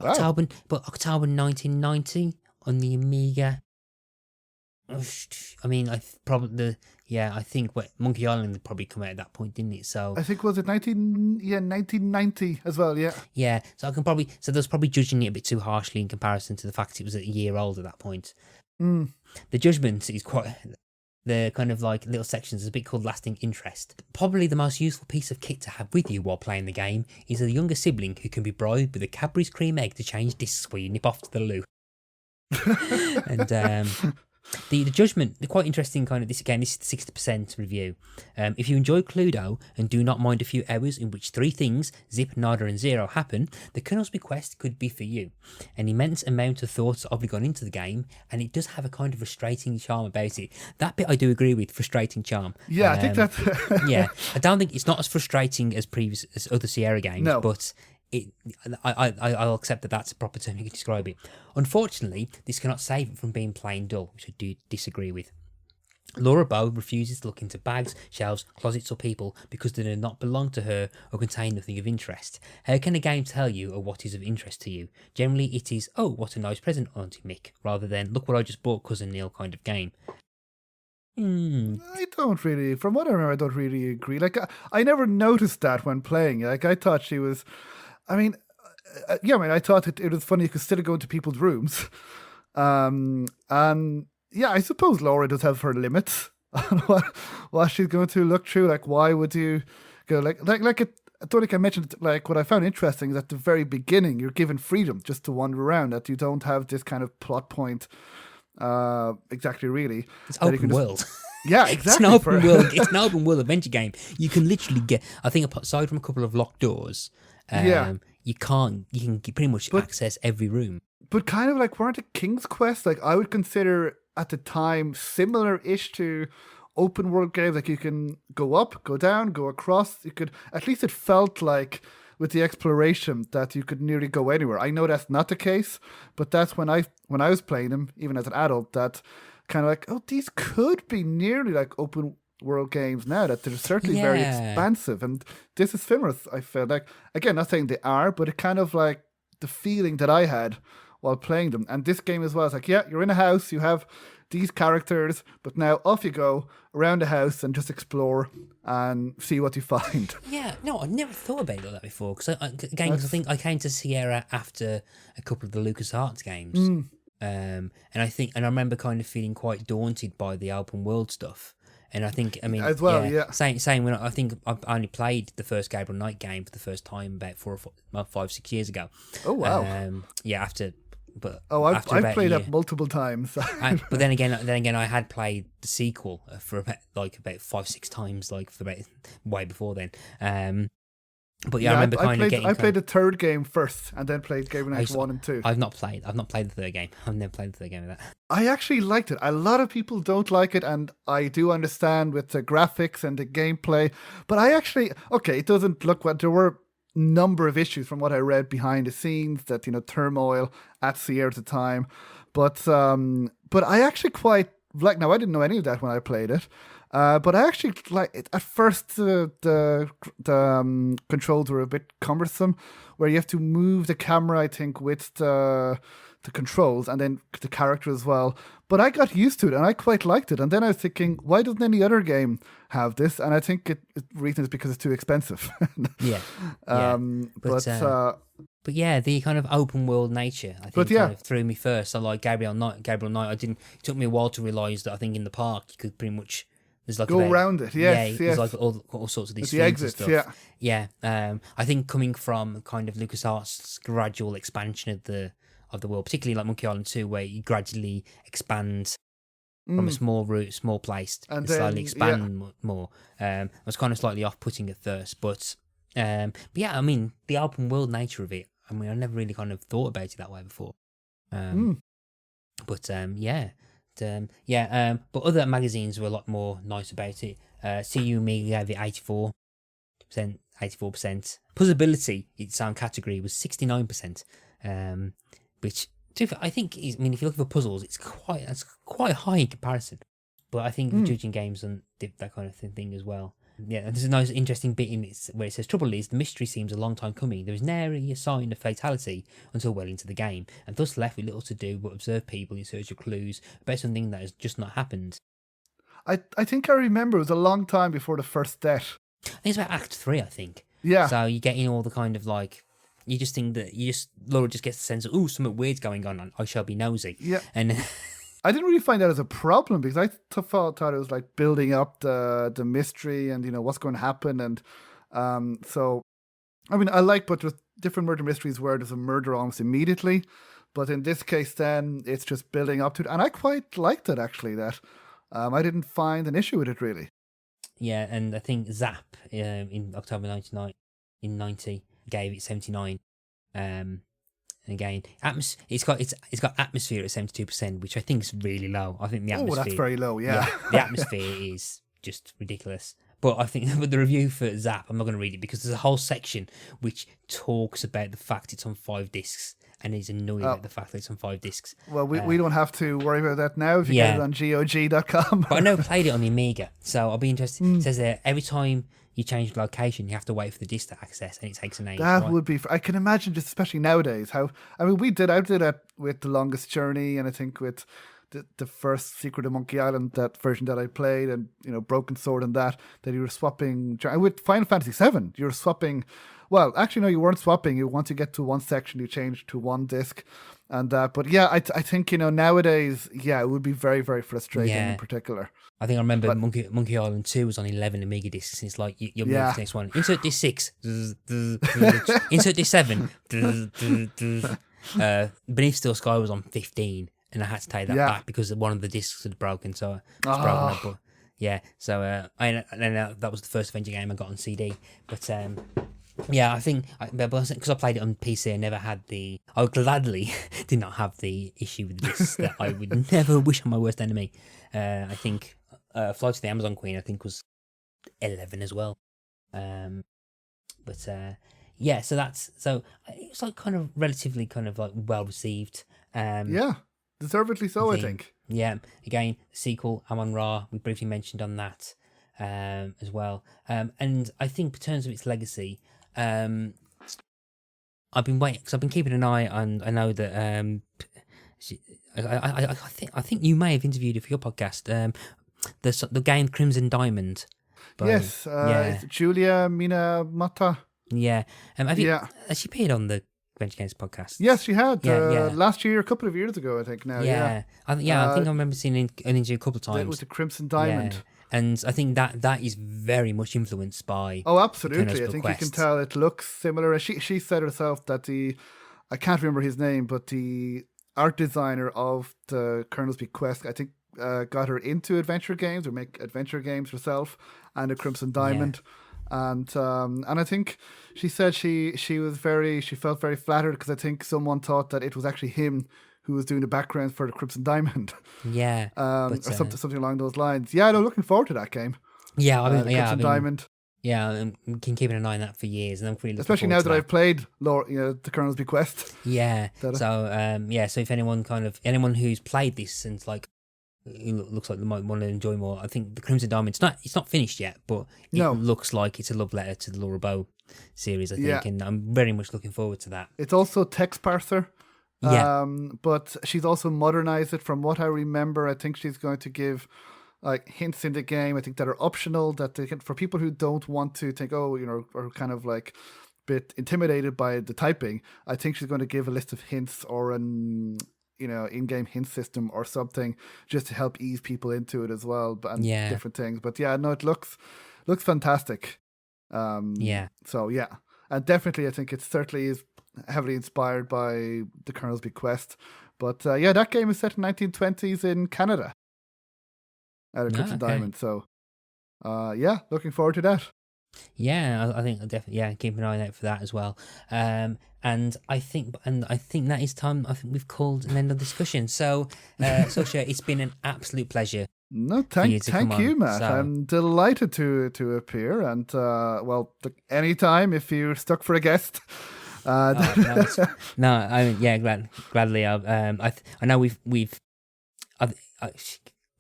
Wow. October 1990 on the Amiga. I mean, I think Monkey Island had probably come out at that point, didn't it? So I think, was it 1990 as well? Yeah. Yeah, so they was probably judging it a bit too harshly in comparison to the fact it was a year old at that point. The judgment is quite. The kind of like little sections is a bit called lasting interest. Probably the most useful piece of kit to have with you while playing the game is a younger sibling who can be bribed with a Cadbury's cream egg to change discs while you nip off to the loo. And the judgment, the quite interesting kind of this is the 60% review. If you enjoy Cluedo and do not mind a few hours in which 3 things, zip, nada and zero, happen, the Colonel's Bequest could be for you. An immense amount of thoughts have gone into the game, and it does have a kind of frustrating charm about it. That bit I do agree with, frustrating charm. Yeah, I think that's... Yeah, I don't think it's not as frustrating as other Sierra games, no. But I'll accept that that's a proper term you can describe it. Unfortunately, this cannot save it from being plain dull, which I do disagree with. Laura Bow refuses to look into bags, shelves, closets or people because they do not belong to her or contain nothing of interest. How can a game tell you or what is of interest to you? Generally it is, oh, what a nice present, Auntie Mick, rather than, look what I just bought, Cousin Neil kind of game. I don't really, from what I remember, I don't really agree. Like, I never noticed that when playing. Like, I thought she was... I thought it was funny because still go into people's rooms. And yeah, I suppose Laura does have her limits on what she's going to look through. Like, why would you go I don't think I mentioned, like, what I found interesting is at the very beginning, you're given freedom just to wander around, that you don't have this kind of plot point exactly, really. It's open world. Yeah, exactly. It's an open world adventure game. You can literally get, I think aside from a couple of locked doors, you can pretty much access every room. But kind of like, weren't it King's Quest? Like, I would consider at the time similar-ish to open world games. Like, you can go up, go down, go across. You could, at least it felt like with the exploration that you could nearly go anywhere. I know that's not the case, but that's when I was playing them, even as an adult, that kind of like, oh, these could be nearly like open world games now, that they're certainly very expansive, and this is similar. I felt like, again, not saying they are, but it kind of like the feeling that I had while playing them. And this game as well, it's like, yeah, you're in a house, you have these characters, but now off you go around the house and just explore and see what you find. Yeah, no, I never thought about it like that before, because I think I came to Sierra after a couple of the LucasArts games, and I remember kind of feeling quite daunted by the open world stuff. And I think, as well, yeah. Same when I think I only played the first Gabriel Knight game for the first time about 5-6 years ago. Oh wow! I've played that multiple times. But then again, I had played the sequel for about 5-6 times, like for about way before then. But yeah, I remember I played the third game first, and then played Gabriel Knight 1 and 2. I've not played the third game. I've never played the third game of that. I actually liked it. A lot of people don't like it, and I do understand with the graphics and the gameplay. But I actually, it doesn't look what there were. number of issues from what I read behind the scenes, that turmoil at Seoirse at the time, but I actually quite like. Now I didn't know any of that when I played it, but I actually like it. At first, the controls were a bit cumbersome, where you have to move the camera, I think, with the controls and then the character as well. But I got used to it and I quite liked it. And then I was thinking, why doesn't any other game have this? And I think the reason is because it's too expensive. Yeah. But yeah, the kind of open world nature, I think, kind of threw me first. So like Gabriel Knight, it took me a while to realise that I think in the park you could pretty much, there's like go around it. Yes, there's like all sorts of these the exits, and stuff. Yeah. I think coming from kind of LucasArts' gradual expansion of the world, particularly like Monkey Island 2, where you gradually expand from a small route, small place, and then, slowly expand more. I was kind of slightly off-putting at first, but yeah, I mean, the open world nature of it, I mean, I never really kind of thought about it that way before. But but other magazines were a lot more nice about it. CU Amiga gave it 84%. Puzzability, its own category, was 69%. Which I think is, I mean, if you're looking for puzzles, it's quite high in comparison. But I think judging games on that kind of thing as well. Yeah, and there's a nice, interesting bit in it where it says, "Trouble is, the mystery seems a long time coming. There is nary a sign of fatality until well into the game, and thus left with little to do but observe people in search of clues about something that has just not happened." I think I remember it was a long time before the first death. I think it's about Act 3, I think. Yeah. So you get in all the kind of like, you just think that Laura just gets the sense of, something weird's going on, and I shall be nosy. Yeah. And I didn't really find that as a problem, because I thought it was like building up the mystery and what's going to happen, and so I mean I like, but with different murder mysteries where there's a murder almost immediately, but in this case then it's just building up to it, and I quite liked it actually. That I didn't find an issue with it really. Yeah, and I think Zap in October 1990 gave it 79. Again, it's got atmosphere at 72%, which I think is really low. I think the atmosphere. Oh, that's very low. Yeah, the atmosphere is just ridiculous. But I think with the review for Zap, I'm not going to read it because there's a whole section which talks about the fact it's on 5 discs and is annoyed at the fact that it's on 5 discs. Well, we don't have to worry about that now if you get it on GOG.com. But I never played it on the Amiga, so I'll be interested. It says there, every time you change the location, you have to wait for the disc to access, and it takes an age. That would be. I can imagine, just especially nowadays, how. I mean, I did that with The Longest Journey, and I think with the first Secret of Monkey Island, that version that I played, and Broken Sword and that you were swapping. With Final Fantasy VII, you were swapping. Well, actually, no, you weren't swapping. Once you get to one section, you change to one disc, and that. But yeah, I think nowadays, it would be very, very frustrating in particular. I think I remember Monkey Island 2 was on 11 Amiga discs, and it's like, you'll move to the next one. Insert disc 6. Insert disc 7. Beneath Still Sky was on 15, and I had to take that back because one of the discs had broken, so it's broken up. But yeah, so that was the first Avenger game I got on CD. But yeah, I think because I played it on PC, I gladly did not have the issue with the discs that I would never wish on my worst enemy. I think Flight to the Amazon Queen, I think, was 11 as well. So it's like kind of relatively kind of like well received. Deservedly so, I think. Yeah, again, the sequel, Amon-Ra, we briefly mentioned on that as well. And I think in terms of its legacy, I've been waiting because I've been keeping an eye on. I know that I think you may have interviewed it for your podcast. The game Crimson Diamond. Yes, Julia Minamata. Yeah, has she appeared on the Adventure Games podcast? Yes, she had. Last year, a couple of years ago, I think. Now, I think I remember seeing an interview a couple of times. It was the Crimson Diamond. Yeah. And I think that is very much influenced by. Oh, absolutely! I think you can tell it looks similar. She said herself that I can't remember his name, but the art designer of the Colonel's Bequest, I think, got her into adventure games or make adventure games herself, and a Crimson Diamond. Yeah. And I think she said she felt very flattered because I think someone thought that it was actually him who was doing the background for the Crimson Diamond. Yeah. Or something along those lines. Yeah, no, looking forward to that game. Yeah, Crimson Diamond. Yeah, and can keep an eye on that for years, and I'm really looking Especially forward now to that that. I've played the Colonel's Bequest. Yeah. That, So if anyone who's played this and like it looks like they might want to enjoy more, I think the Crimson Diamond. It's not finished yet, but it no, looks like it's a love letter to the Laura Bow series. I yeah. think, and I'm very much looking forward to that. It's also text parser. Yeah. But she's also modernized it from what I remember. I think she's going to give like hints in the game, I think, that are optional, that they can, for people who don't want to think, or kind of like bit intimidated by the typing. I think she's going to give a list of hints or an in-game hint system or something just to help ease people into it as well, and Yeah. different things. But yeah, no, it looks fantastic. Yeah. So yeah, and definitely, I think it certainly is heavily inspired by the Colonel's Bequest. But yeah, that game is set in 1920s in Canada at a Crimson Diamond. So yeah, looking forward to that. Yeah, I think I'll definitely keep an eye out for that as well. And I think that is time. I think we've called an end of discussion. So, Seoirse, it's been an absolute pleasure. No, thank you, Matt. So, I'm delighted to appear, and anytime if you're stuck for a guest. Gladly. I know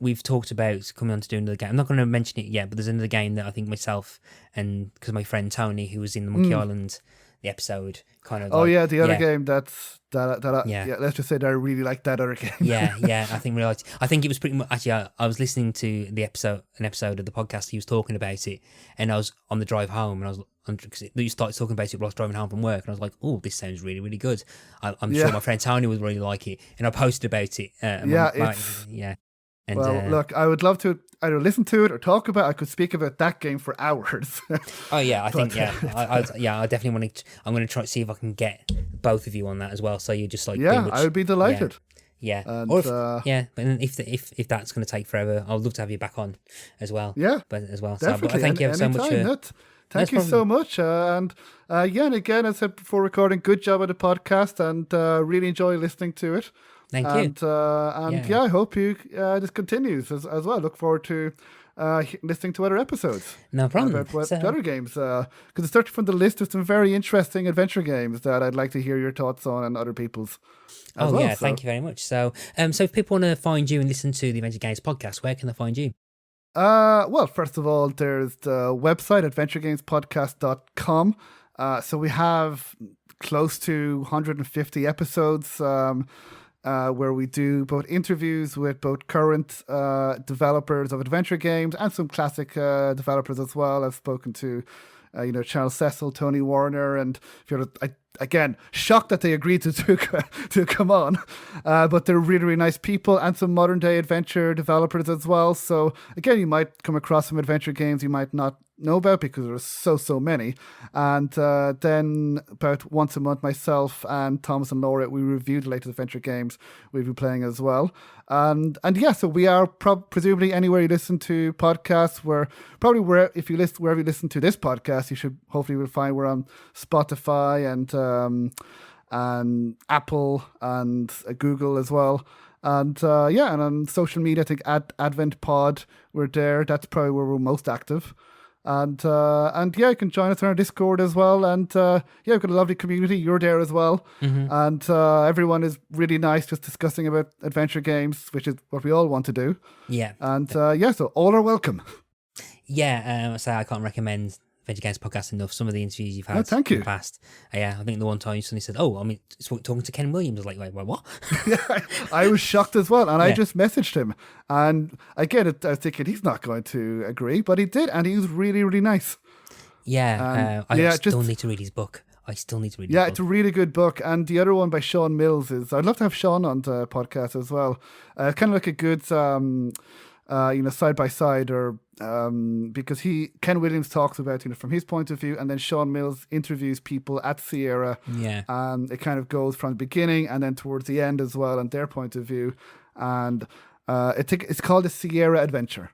we've talked about coming on to do another game. I'm not going to mention it yet, but there's another game that I think myself and because my friend Tony, who was in the Monkey Island, the episode, kind of. Oh yeah, the other game let's just say that I really like that other game. yeah. I think it was pretty much actually. I was listening to an episode of the podcast. He was talking about it, and I was on the drive home, and you started talking about it while I was driving home from work, and I was like, "Oh, this sounds really, really good." I'm sure my friend Tony would really like it, and I posted about it. And, look, I would love to either listen to it or talk about it. I could speak about that game for hours. Oh yeah, I definitely want to. I'm going to try to see if I can get both of you on that as well. So you're just like, I would be delighted. Yeah, and, or if that's going to take forever, I'd love to have you back on as well. Yeah, but as well. Definitely. So, but thank you so much. Thank you so much. And again, as I said before recording, good job on the podcast, and really enjoy listening to it. Thank you. I hope this continues as well. Look forward to listening to other episodes. No problem. About other games. Because it's starting from the list of some very interesting adventure games that I'd like to hear your thoughts on and other people's. Thank you very much. So if people want to find you and listen to the Adventure Games podcast, where can they find you? Well, first of all, there's the website, adventuregamespodcast.com. So we have close to 150 episodes where we do both interviews with both current developers of adventure games and some classic developers as well. I've spoken to Charles Cecil, Tony Warner, and if you're again shocked that they agreed to come on, but they're really, really nice people, and some modern day adventure developers as well. So again, you might come across some adventure games you might not know about because there's so many. And then about once a month, myself and Thomas and Laura, we review the latest adventure games we'll be playing as well. And so we are presumably anywhere you listen to podcasts. We're probably if you listen wherever you listen to this podcast, you should hopefully will find we're on Spotify and Apple and Google as well. And and on social media, I think at Advent Pod, we're there. That's probably where we're most active. And you can join us on our Discord as well. And we've got a lovely community. You're there as well. Mm-hmm. And everyone is really nice, just discussing about adventure games, which is what we all want to do. Yeah. And so all are welcome. Yeah. So I can't recommend Adventure Games podcast enough. Some of the interviews you've had in the past. I think the one time you suddenly said, talking to Ken Williams. I was like, wait, what? Yeah, I was shocked as well. And I just messaged him. And again, I was thinking he's not going to agree, but he did. And he was really, really nice. Yeah. I still need to read his book. It's a really good book. And the other one by Sean Mills I'd love to have Sean on the podcast as well. Kind of like a good, side by side, or because Ken Williams talks about from his point of view, and then Sean Mills interviews people at Sierra. Yeah. And it kind of goes from the beginning and then towards the end as well, and their point of view. And it's called The Sierra Adventure.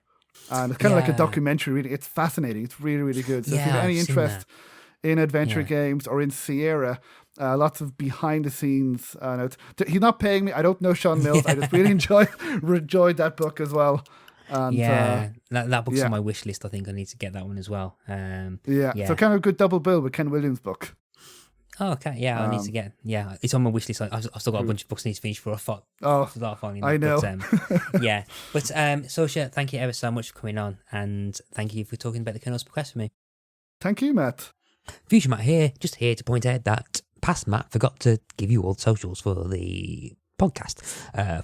And it's kind of like a documentary, really. It's fascinating. It's really, really good. So if you have any interest in adventure games or in Sierra, lots of behind the scenes. He's not paying me. I don't know Sean Mills. I just really enjoyed that book as well. And, that book's on my wish list. I think I need to get that one as well. So kind of a good double bill with Ken Williams' book. Oh, okay, yeah, I need to get. Yeah, it's on my wish list. I've still got a bunch of books I need to finish before I thought. I know. But, yeah, but Seoirse, thank you ever so much for coming on, and thank you for talking about the Colonel's Bequest with me. Thank you, Matt. Future Matt here, just here to point out that past Matt forgot to give you all the socials for the podcast.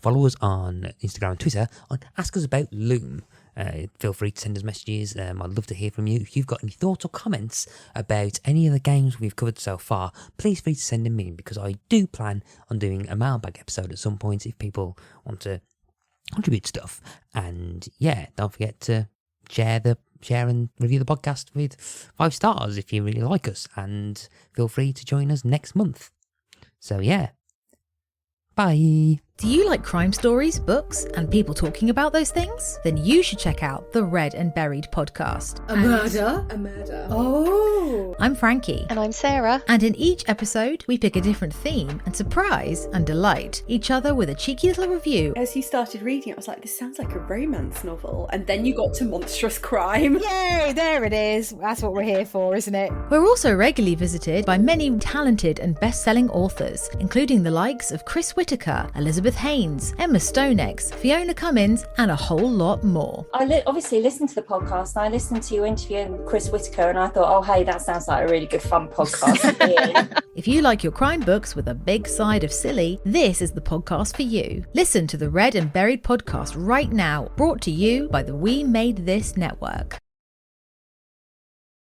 Follow us on Instagram and Twitter on Ask Us About Loom. Feel free to send us messages. I'd love to hear from you. If you've got any thoughts or comments about any of the games we've covered so far, please free to send them in, because I do plan on doing a mailbag episode at some point if people want to contribute stuff. And yeah, don't forget to share and review the podcast with 5 stars if you really like us, and feel free to join us next month. So yeah, bye. Do you like crime stories, books, and people talking about those things? Then you should check out the Read and Buried podcast. A murder? Oh! I'm Frankie. And I'm Sarah. And in each episode, we pick a different theme and surprise and delight each other with a cheeky little review. As you started reading it, I was like, this sounds like a romance novel. And then you got to monstrous crime. Yay, there it is. That's what we're here for, isn't it? We're also regularly visited by many talented and best-selling authors, including the likes of Chris Whitaker, Elizabeth Haynes, Emma Stonex, Fiona Cummins, and a whole lot more. I obviously listened to the podcast, and I listened to you interviewing Chris Whitaker, and I thought, oh, hey, that sounds like a really good fun podcast. If you like your crime books with a big side of silly, this is the podcast for you. Listen to the Read and Buried podcast right now, brought to you by the We Made This network.